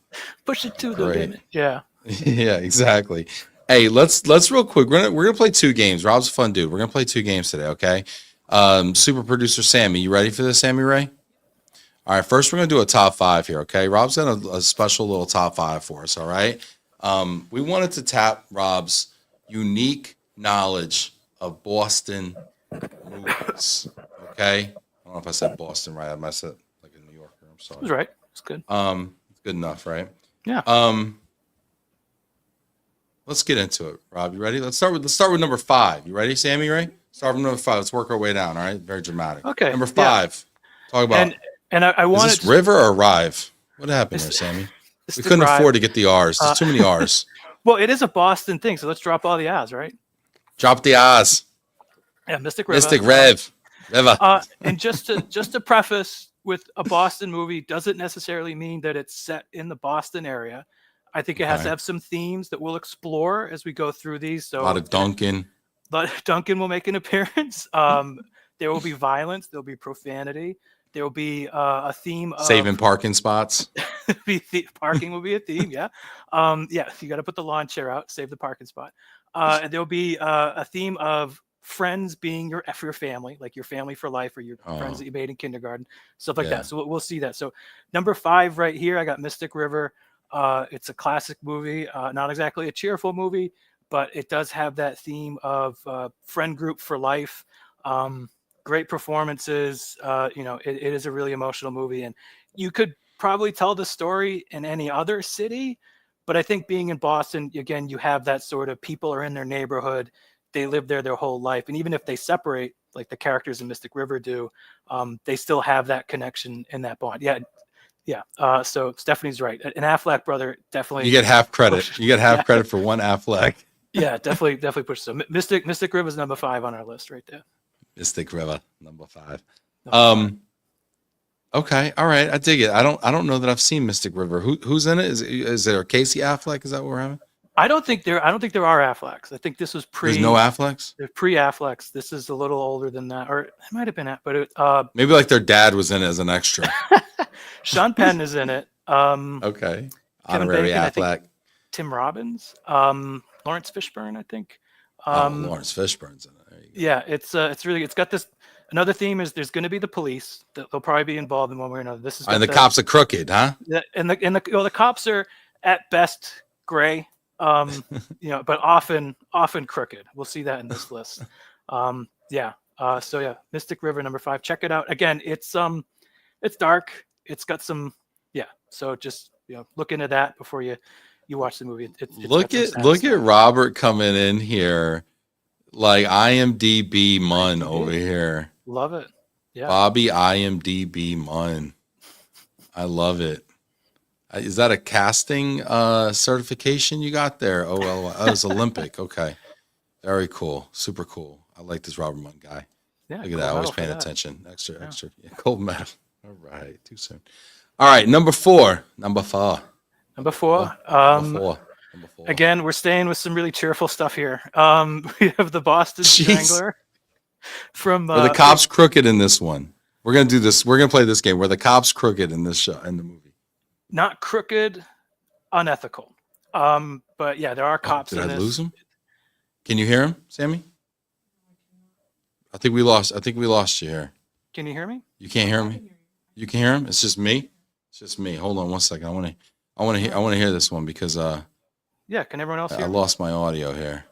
Push it to the limit. Yeah. Yeah, exactly. Hey, let's real quick. We're gonna play 2 games. Rob's a fun dude. We're gonna play 2 games today, okay? Super producer Sammy, you ready for this, Sammy Ray? All right, first we're gonna do a top 5 here, okay? Rob's got a special little top 5 for us, all right? We wanted to tap Rob's unique knowledge of Boston movies, okay? I don't know if I said Boston right. I messed up like a New Yorker. I'm sorry. It was right. It's good. It's good enough, right? Yeah. Let's get into it. Rob, you ready? Let's start with number 5. You ready, Sammy Ray? Start with number 5. Let's work our way down, all right? Very dramatic. Okay. Number 5. Talk about and I wanted is this River or Rive? What happened there, Sammy? We couldn't afford to get the R's. There's too many R's. Well, it is a Boston thing, so let's drop all the R's, right? Drop the R's. Yeah, Mystic River. Mystic Rev. River. And just to preface, with a Boston movie doesn't necessarily mean that it's set in the Boston area. I think it has to have some themes that we'll explore as we go through these. So a lot of Duncan. Duncan will make an appearance. There will be violence. There'll be profanity. There will be a theme of saving parking spots. Parking will be a theme. Yeah. Yeah. You got to put the lawn chair out, save the parking spot. And there'll be a theme of friends being your family, like your family for life, or your friends that you made in kindergarten, stuff like that. So we'll see that. So number 5 right here, I got Mystic River. It's a classic movie, not exactly a cheerful movie, but it does have that theme of friend group for life. Great performances. You know, it is a really emotional movie, and you could probably tell the story in any other city, but I think being in Boston, again, you have that sort of people are in their neighborhood. They live there their whole life. And even if they separate, like the characters in Mystic River do, they still have that connection in that bond. Yeah. Yeah. So Stephanie's right. An Affleck brother, definitely. You get half credit. You get half credit for one Affleck. Yeah, definitely push. So Mystic River is number 5 on our list right there. Mystic River, number 5. Okay, all right, I dig it. I don't know that I've seen Mystic River. Who's in it? Is there Casey Affleck? Is that what we're having? I don't think there are Afflecks. I think this was pre. There's no Afflecks. They're pre-Afflecks. This is a little older than that, or it might have been at, but it, maybe like their dad was in it as an extra. Sean Penn is in it. Okay, honorary Affleck. Tim Robbins, Lawrence Fishburne, I think. Lawrence Fishburne's in it. There you go. Yeah, it's got this. Another theme is there's going to be the police. They'll probably be involved in one way or another. This is and the cops are crooked, huh? And the cops are at best gray, you know, but often crooked. We'll see that in this list. Yeah. So yeah, Mystic River number 5. Check it out. Again, it's dark. It's got some, yeah. So just, you know, look into that before you watch the movie. Look at Robert coming in here, like IMDb Munn over here. Love it. Yeah. Bobby IMDb Munn. I love it. Is that a casting certification you got there? Oh, well, it's Olympic. Okay. Very cool. Super cool. I like this Robert Munn guy. Yeah. Look at that. Always paying attention. Extra. Yeah, gold medal. All right. Too soon. All right. Number 4. Number 4. Again, we're staying with some really cheerful stuff here. We have the Boston Strangler from the cops crooked in this one. We're gonna do this. We're gonna play this game where the cops crooked in this show, in the movie. Not crooked, unethical. But yeah, there are cops. Did I lose him? Can you hear him, Sammy? I think we lost you here. Can you hear me? You can't hear me. You can hear him. It's just me. It's just me. Hold on one second. I want to hear this one because yeah. Can everyone else hear? I lost my audio here.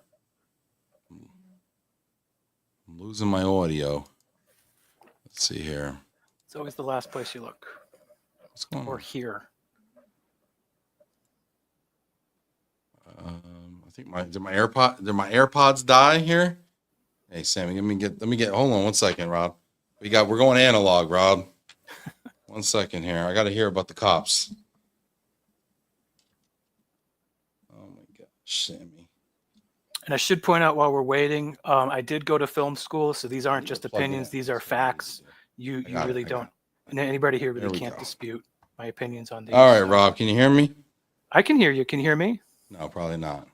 I'm losing my audio. Let's see here. It's always the last place you look. What's going on? Or hear. I think did my AirPods die here? Hey Sammy, let me get hold on one second, Rob. We're going analog, Rob. 1 second here. I got to hear about the cops. Oh my gosh, Sammy. And I should point out while we're waiting, I did go to film school, so these aren't just opinions; these are facts. You really don't, and anybody here really can't dispute my opinions on these. All right, Rob, can you hear me? I can hear you. Can you hear me? No, probably not.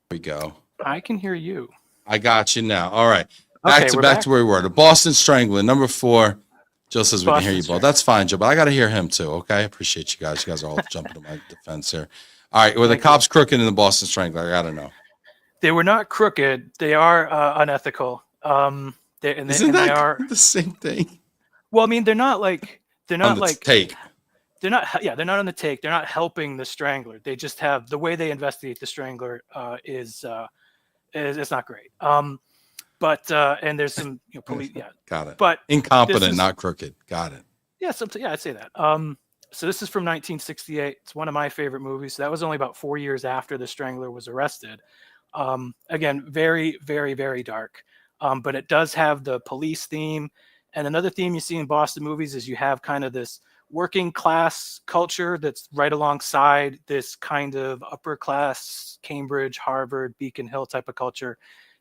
Here we go. I can hear you. I got you now. All right. Back to where we were. The Boston Strangler, number 4. Joe says we can hear you both. That's fine, Joe, but I got to hear him too. Okay. I appreciate you guys. You guys are all jumping to my defense here. All right. Were the cops crooked in the Boston Strangler? I got to know. They were not crooked. They are unethical. Isn't that the same thing? Well, I mean, they're not like take. They're not on the take. They're not helping the Strangler. They just have the way they investigate the Strangler is it's not great. But and there's some police. Yeah, got it. But incompetent, not crooked. Got it. Yeah, I'd say that. So this is from 1968. It's one of my favorite movies. So that was only about 4 years after the Strangler was arrested. Again, very, very, very dark. But it does have the police theme. And another theme you see in Boston movies is you have kind of this working class culture that's right alongside this kind of upper class Cambridge, Harvard, Beacon Hill type of culture,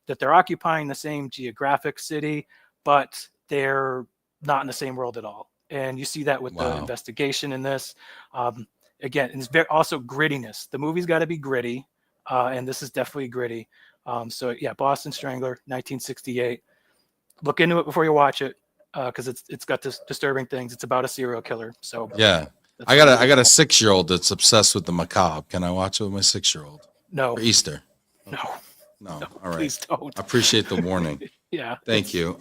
that they're occupying the same geographic city, but they're not in the same world at all. And you see that with the investigation in this. Again, it's also grittiness. The movie's got to be gritty, and this is definitely gritty. So yeah, Boston Strangler, 1968. Look into it before you watch it, because it's got this disturbing things. It's about a serial killer. So yeah, I got a 6-year-old that's obsessed with the macabre. Can I watch it with my 6-year-old? No. For Easter? No. No. All right. Please don't. I appreciate the warning. Yeah. Thank you.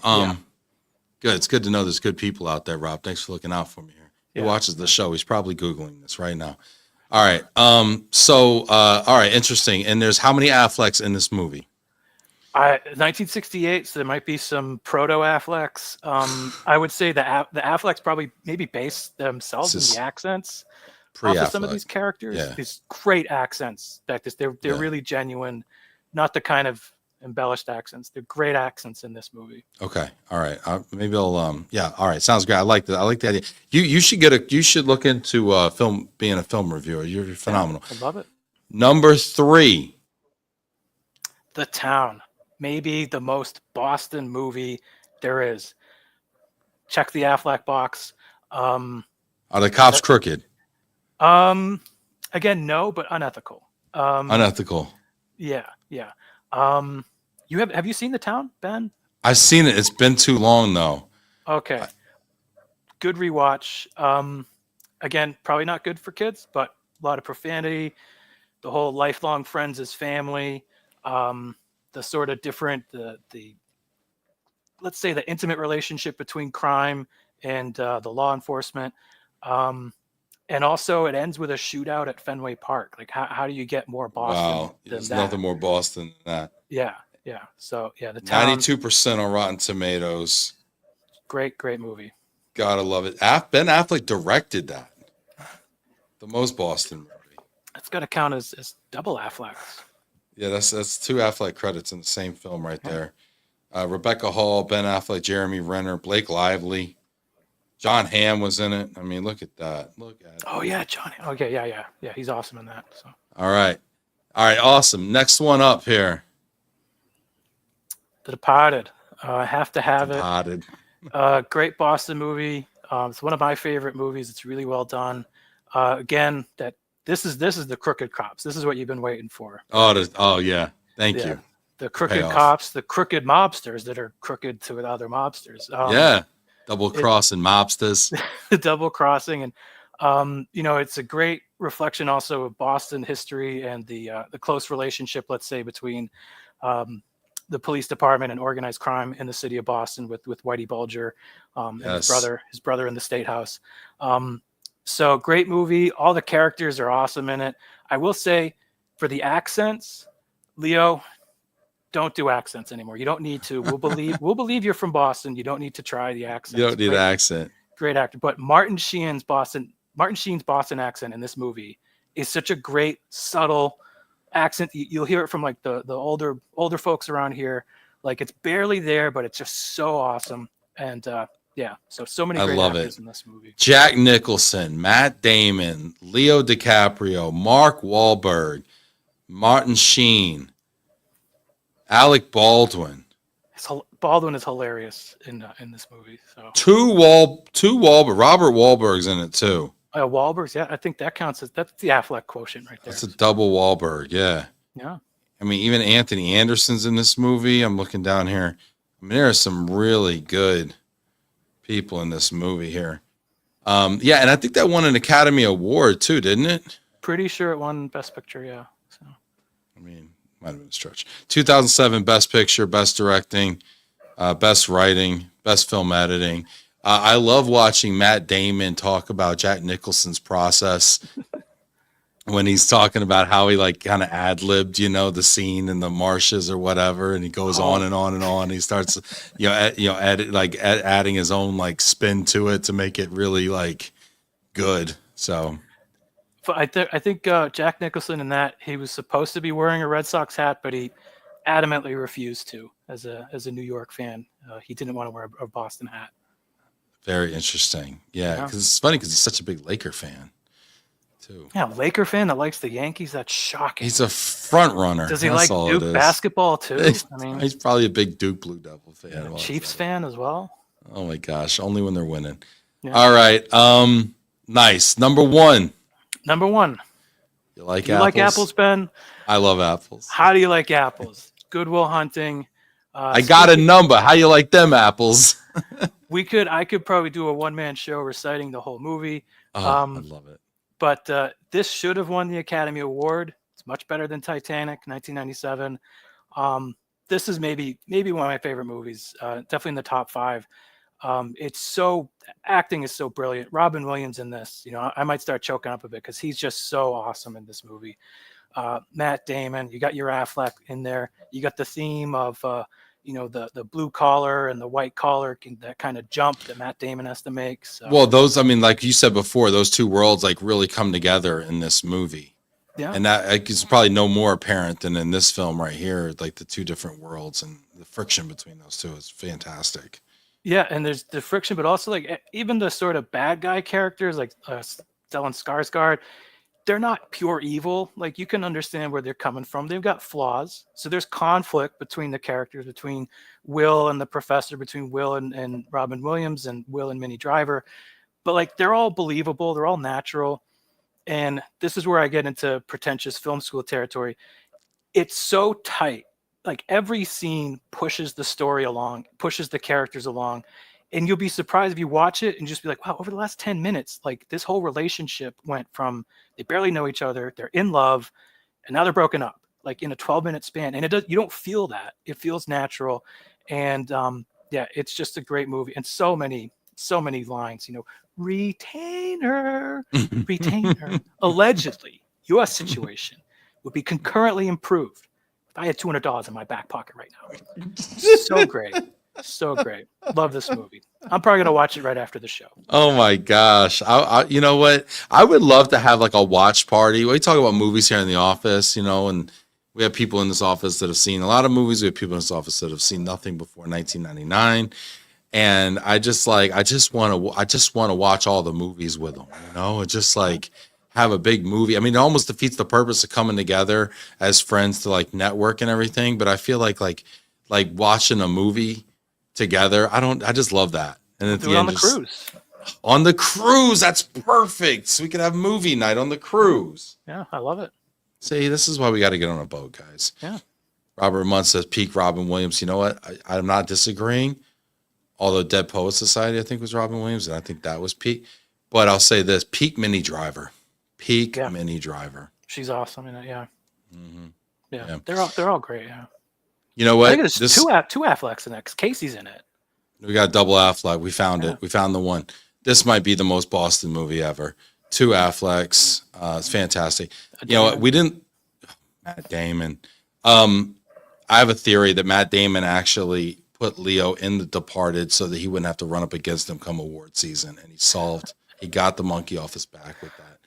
Good. It's good to know there's good people out there, Rob. Thanks for looking out for me here. He watches the show. He's probably Googling this right now. All right. All right. Interesting. And there's how many Afflecks in this movie? 1968, so there might be some proto Afflecks. I would say the Afflecks probably maybe base themselves in the accents off of some of these characters. Yeah. These great accents back this. They're really genuine, not the kind of embellished accents. They're great accents in this movie. Okay. All right. Maybe I'll yeah. All right. Sounds great. I like that. I like the idea. You should look into being a film reviewer. You're phenomenal. I love it. Number 3. The Town. Maybe the most Boston movie there is. Check the Affleck box. Are the cops crooked? Again, no, but unethical. Unethical. Yeah. Have you seen The Town, Ben? I've seen it. It's been too long though. Okay. Good rewatch. Again, probably not good for kids, but a lot of profanity. The whole lifelong friends as family. The sort of different the let's say the intimate relationship between crime and the law enforcement. And also it ends with a shootout at Fenway Park. Like how do you get more Boston? Wow. There's nothing more Boston than that. Yeah. So yeah, The Town. 92% on Rotten Tomatoes. Great movie. Gotta love it. Ben Affleck directed that. The most Boston movie. That's got to count as double Afflecks. Yeah, that's 2 Affleck credits in the same film right there. Rebecca Hall, Ben Affleck, Jeremy Renner, Blake Lively, John Hamm was in it. I mean, look at that. Oh yeah, John. Okay, yeah. He's awesome in that. So. All right, awesome. Next one up here. The Departed. I have to have Departed. it. Great Boston movie. It's one of my favorite movies. It's really well done. Again, this is the crooked cops. This is what you've been waiting for. Oh yeah. Thank you. The crooked cops, the crooked mobsters that are crooked to other mobsters. Double crossing mobsters. The double crossing, and it's a great reflection also of Boston history and the close relationship, let's say, between the police department and organized crime in the city of Boston with Whitey Bulger and his brother in the State House. So great movie. All the characters are awesome in it. I will say, for the accents, Leo, don't do accents anymore. You don't need to. We'll believe you're from Boston. You don't need to try the accent. You don't need an accent. Great actor. But Martin Sheen's Boston accent in this movie is such a great, subtle accent. You'll hear it from like the older folks around here. Like it's barely there, but it's just so awesome. And Yeah. So many I great love actors it. in this movie. Jack Nicholson, Matt Damon, Leo DiCaprio, Mark Wahlberg, Martin Sheen, Alec Baldwin. Baldwin is hilarious in this movie. So Wahlberg. Robert Wahlberg's in it too. Wahlberg's, yeah, I think that counts as that's the Affleck quotient right there. That's a double Wahlberg, yeah. Yeah. I mean, even Anthony Anderson's in this movie. I'm looking down here. I mean, there are some really good people in this movie here. Yeah, and I think that won an Academy Award too, didn't it? Pretty sure it won Best Picture, yeah. So I mean, might have been a stretch. 2007 Best Picture, Best Directing, Best Writing, Best Film Editing. I love watching Matt Damon talk about Jack Nicholson's process when he's talking about how he like kind of ad-libbed, the scene in the marshes or whatever, and he goes on and on and on. He starts, adding his own like spin to it to make it really like good. So, but I think Jack Nicholson in that he was supposed to be wearing a Red Sox hat, but he adamantly refused to. As a New York fan, he didn't want to wear a Boston hat. Very interesting. Yeah, because it's funny because he's such a big Laker fan. Yeah, Laker fan that likes the Yankees. That's shocking. He's a front runner. Does he like Duke basketball too? I mean, he's probably a big Duke Blue Devil fan. Chiefs fan as well. Oh my gosh, only when they're winning. Yeah. All right, nice. Number one. You like apples? Like apples, Ben? I love apples. How do you like apples? Good Will Hunting. I got a number. How you like them apples? I could probably do a one-man show reciting the whole movie. Oh, I love it. But this should have won the Academy Award. It's much better than Titanic, 1997. This is maybe one of my favorite movies. Definitely in the top 5. Acting is so brilliant. Robin Williams in this, I might start choking up a bit because he's just so awesome in this movie. Matt Damon, you got your Affleck in there. You got the theme of the blue collar and the white collar, that kind of jump that Matt Damon has to make. So. Well, those, I mean, like you said before, those two worlds like really come together in this movie. Yeah. And that is probably no more apparent than in this film right here, like the two different worlds and the friction between those two is fantastic. Yeah, and there's the friction, but also like even the sort of bad guy characters like Stellan Skarsgård, they're not pure evil. Like you can understand where they're coming from. They've got flaws. So there's conflict between the characters, between Will and the professor, between Will and Robin Williams and Will and Minnie Driver. But like they're all believable. They're all natural. And this is where I get into pretentious film school territory. It's so tight. Like every scene pushes the story along, pushes the characters along. And you'll be surprised if you watch it and just be like, wow, over the last 10 minutes, like this whole relationship went from they barely know each other, they're in love, and now they're broken up, like in a 12-minute span. And you don't feel that. It feels natural. And yeah, it's just a great movie. And so many lines, retainer, allegedly, U.S. situation would be concurrently improved if I had $200 in my back pocket right now. So great. So great. Love this movie. I'm probably going to watch it right after the show. Oh my gosh. You know what? I would love to have like a watch party. We talk about movies here in the office, and we have people in this office that have seen a lot of movies. We have people in this office that have seen nothing before 1999. And I just want to watch all the movies with them, and just like have a big movie. I mean, it almost defeats the purpose of coming together as friends to like network and everything. But I feel like watching a movie together, I just love that. And at the end, on the cruise, that's perfect. So we could have movie night on the cruise. Yeah, I love it. See, this is why we got to get on a boat, guys. Yeah. Robert Munn says peak Robin Williams. You know what? I'm not disagreeing. Although Dead Poets Society, I think, was Robin Williams, and I think that was peak. But I'll say this: peak Minnie Driver, Minnie Driver. She's awesome in it. Yeah. Mm-hmm. Yeah. They're all great. Yeah. You know what? I think there's two Afflecks in it. 'Cause Casey's in it. We got double Affleck. We found it. We found the one. This might be the most Boston movie ever. 2 Afflecks. It's fantastic. You know what? We didn't. Matt Damon. I have a theory that Matt Damon actually put Leo in The Departed so that he wouldn't have to run up against him come award season, and he got the monkey off his back with that.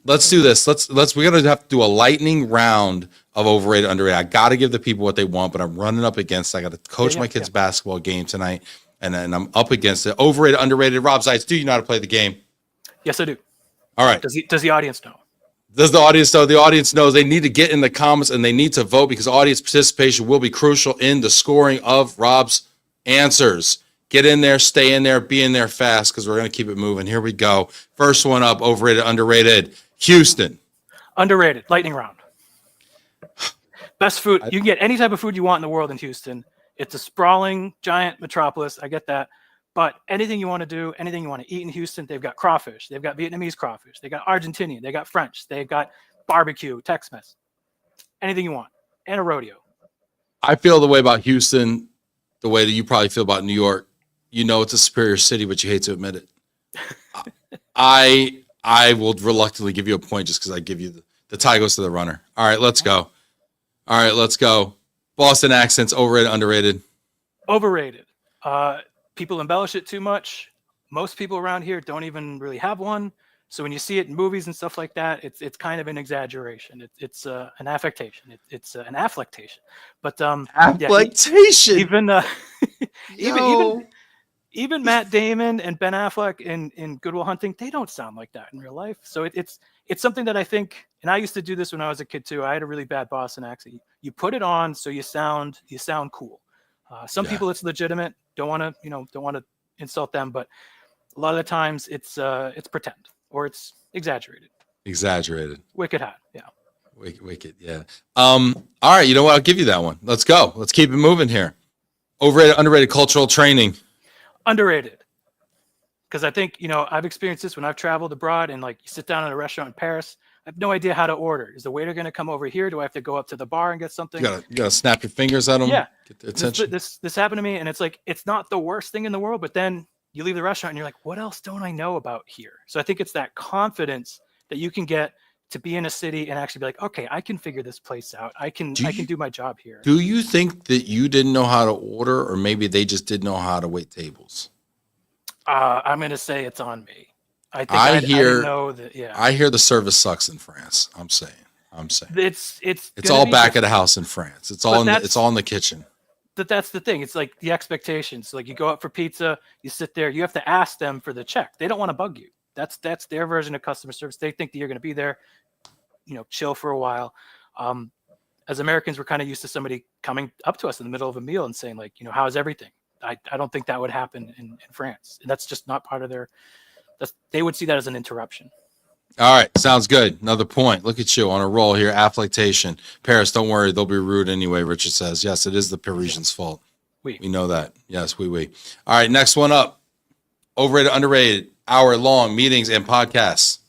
Let's do this. We're gonna have to do a lightning round of overrated, underrated. I gotta give the people what they want, but I'm running up against. I gotta coach my kids' basketball game tonight. and then I'm up against it. Overrated, underrated. Rob Zeitz, do you know how to play the game? Yes, I do. All right. Does the audience know? Does the audience know? The audience knows they need to get in the comments and they need to vote because audience participation will be crucial in the scoring of Rob's answers. Get in there, stay in there, be in there fast because we're going to keep it moving. Here we go. First one up, overrated, underrated. Houston. Underrated. Lightning round. Best food. You can get any type of food you want in the world in Houston. It's a sprawling, giant metropolis. I get that. But anything you want to do, anything you want to eat in Houston, they've got crawfish. They've got Vietnamese crawfish. They got Argentinian. They got French. They've got barbecue, Tex-Mex. Anything you want. And a rodeo. I feel the way about Houston, the way that you probably feel about New York. You know it's a superior city, but you hate to admit it. I will reluctantly give you a point just because I give you the tie goes to the runner. All right, let's go. All right, let's go. Boston accents, overrated, underrated. Overrated. People embellish it too much. Most people around here don't even really have one. So when you see it in movies and stuff like that, it's kind of an exaggeration. It's an affectation. It's an afflectation. But afflectation. Yeah, even Matt Damon and Ben Affleck in Good Will Hunting, they don't sound like that in real life. So it's something that I think, and I used to do this when I was a kid too. I had a really bad Boston accent. You put it on so you sound cool. Some people it's legitimate. Don't want to insult them, but a lot of the times it's pretend or it's exaggerated. Exaggerated. Wicked hot. Yeah. Wicked. Yeah. All right. You know what? I'll give you that one. Let's go. Let's keep it moving here. Overrated, underrated cultural training. Underrated. Because I think, I've experienced this when I've traveled abroad and like you sit down at a restaurant in Paris. I have no idea how to order. Is the waiter going to come over here? Do I have to go up to the bar and get something? You gotta snap your fingers at them. Yeah. Get their attention. This happened to me, and it's like it's not the worst thing in the world, but then you leave the restaurant and you're like, what else don't I know about here? So I think it's that confidence that you can get to be in a city and actually be like, okay, I can figure this place out. I can do my job here. Do you think that you didn't know how to order, or maybe they just didn't know how to wait tables? I'm going to say it's on me. I hear the service sucks in France. I'm saying it's all back at the house in France. It's all in the kitchen. But that's the thing. It's like the expectations. Like you go out for pizza, you sit there, you have to ask them for the check. They don't want to bug you. That's their version of customer service. They think that you're going to be there, chill for a while. As Americans, we're kind of used to somebody coming up to us in the middle of a meal and saying like, how's everything? I don't think that would happen in France. And that's just not part of they would see that as an interruption. All right. Sounds good. Another point. Look at you on a roll here. Afflectation. Paris, don't worry. They'll be rude anyway, Richard says. Yes, it is the Parisians' fault. We know that. Yes, we. All right. Next one up. Overrated, underrated, hour-long meetings and podcasts.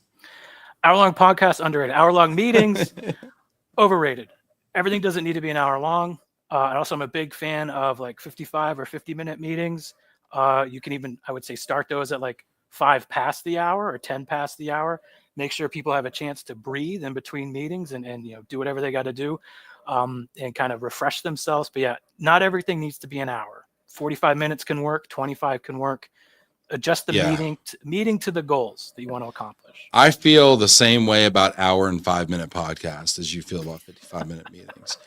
Hour-long podcasts, underrated. Hour-long meetings, overrated. Everything doesn't need to be an hour long. And also, I'm a big fan of like 55 or 50-minute meetings. You can even, I would say, start those at like 5 past the hour or 10 past the hour. Make sure people have a chance to breathe in between meetings and do whatever they got to do and kind of refresh themselves. But yeah, not everything needs to be an hour. 45 minutes can work. 25 can work. Adjust the meeting to the goals that you want to accomplish. I feel the same way about hour and 5-minute podcast as you feel about 55-minute meetings.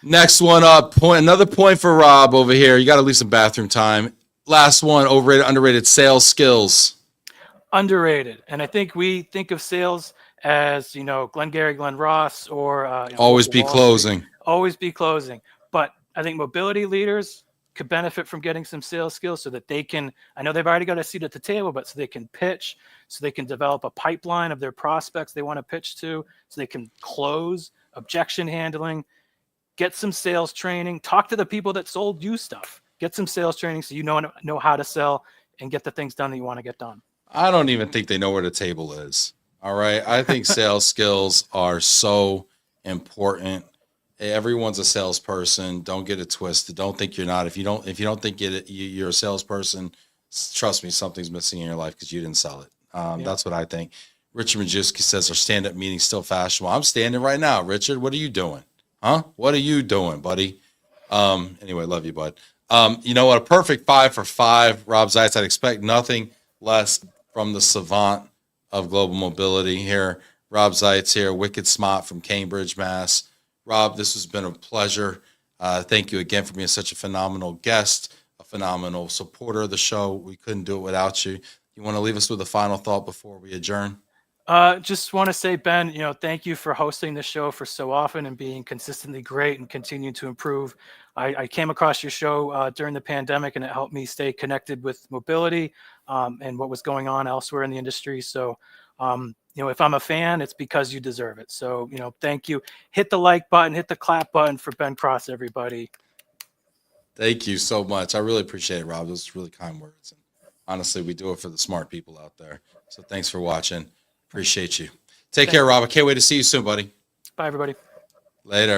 Next one up, another point for Rob over here. You got to leave some bathroom time. Last one, overrated, underrated, sales skills. Underrated. And I think we think of sales as, Glengarry, Glen Ross, or always be closing. Always be closing. But I think mobility leaders could benefit from getting some sales skills so that they can, I know they've already got a seat at the table, but so they can pitch, so they can develop a pipeline of their prospects they want to pitch to, so they can close, objection handling, get some sales training, talk to the people that sold you stuff, get some sales training so you know how to sell and get the things done that you want to get done. I don't even think they know where the table is. All right. I think sales skills are so important. Everyone's a salesperson. Don't get it twisted. Don't think you're not. If you don't think you're a salesperson, trust me, something's missing in your life because you didn't sell it. That's what I think. Richard Majewski says our stand-up meeting's still fashionable. I'm standing right now. Richard, what are you doing? Huh? What are you doing, buddy? Anyway, love you, bud. You know what? A perfect 5 for 5. Rob Zeitz. I'd expect nothing less from the savant of global mobility here. Rob Zeitz here, wicked smart from Cambridge, Mass. Rob, this has been a pleasure. Thank you again for being such a phenomenal guest, a phenomenal supporter of the show. We couldn't do it without you. You want to leave us with a final thought before we adjourn? Just want to say, Ben, thank you for hosting the show for so often and being consistently great and continuing to improve. I came across your show during the pandemic, and it helped me stay connected with mobility and what was going on elsewhere in the industry. So, if I'm a fan, it's because you deserve it. So, thank you. Hit the like button, hit the clap button for Ben Cross, everybody. Thank you so much. I really appreciate it, Rob. Those are really kind words. And honestly, we do it for the smart people out there. So thanks for watching. Appreciate you. Take care, Rob. I can't wait to see you soon, buddy. Bye, everybody. Later.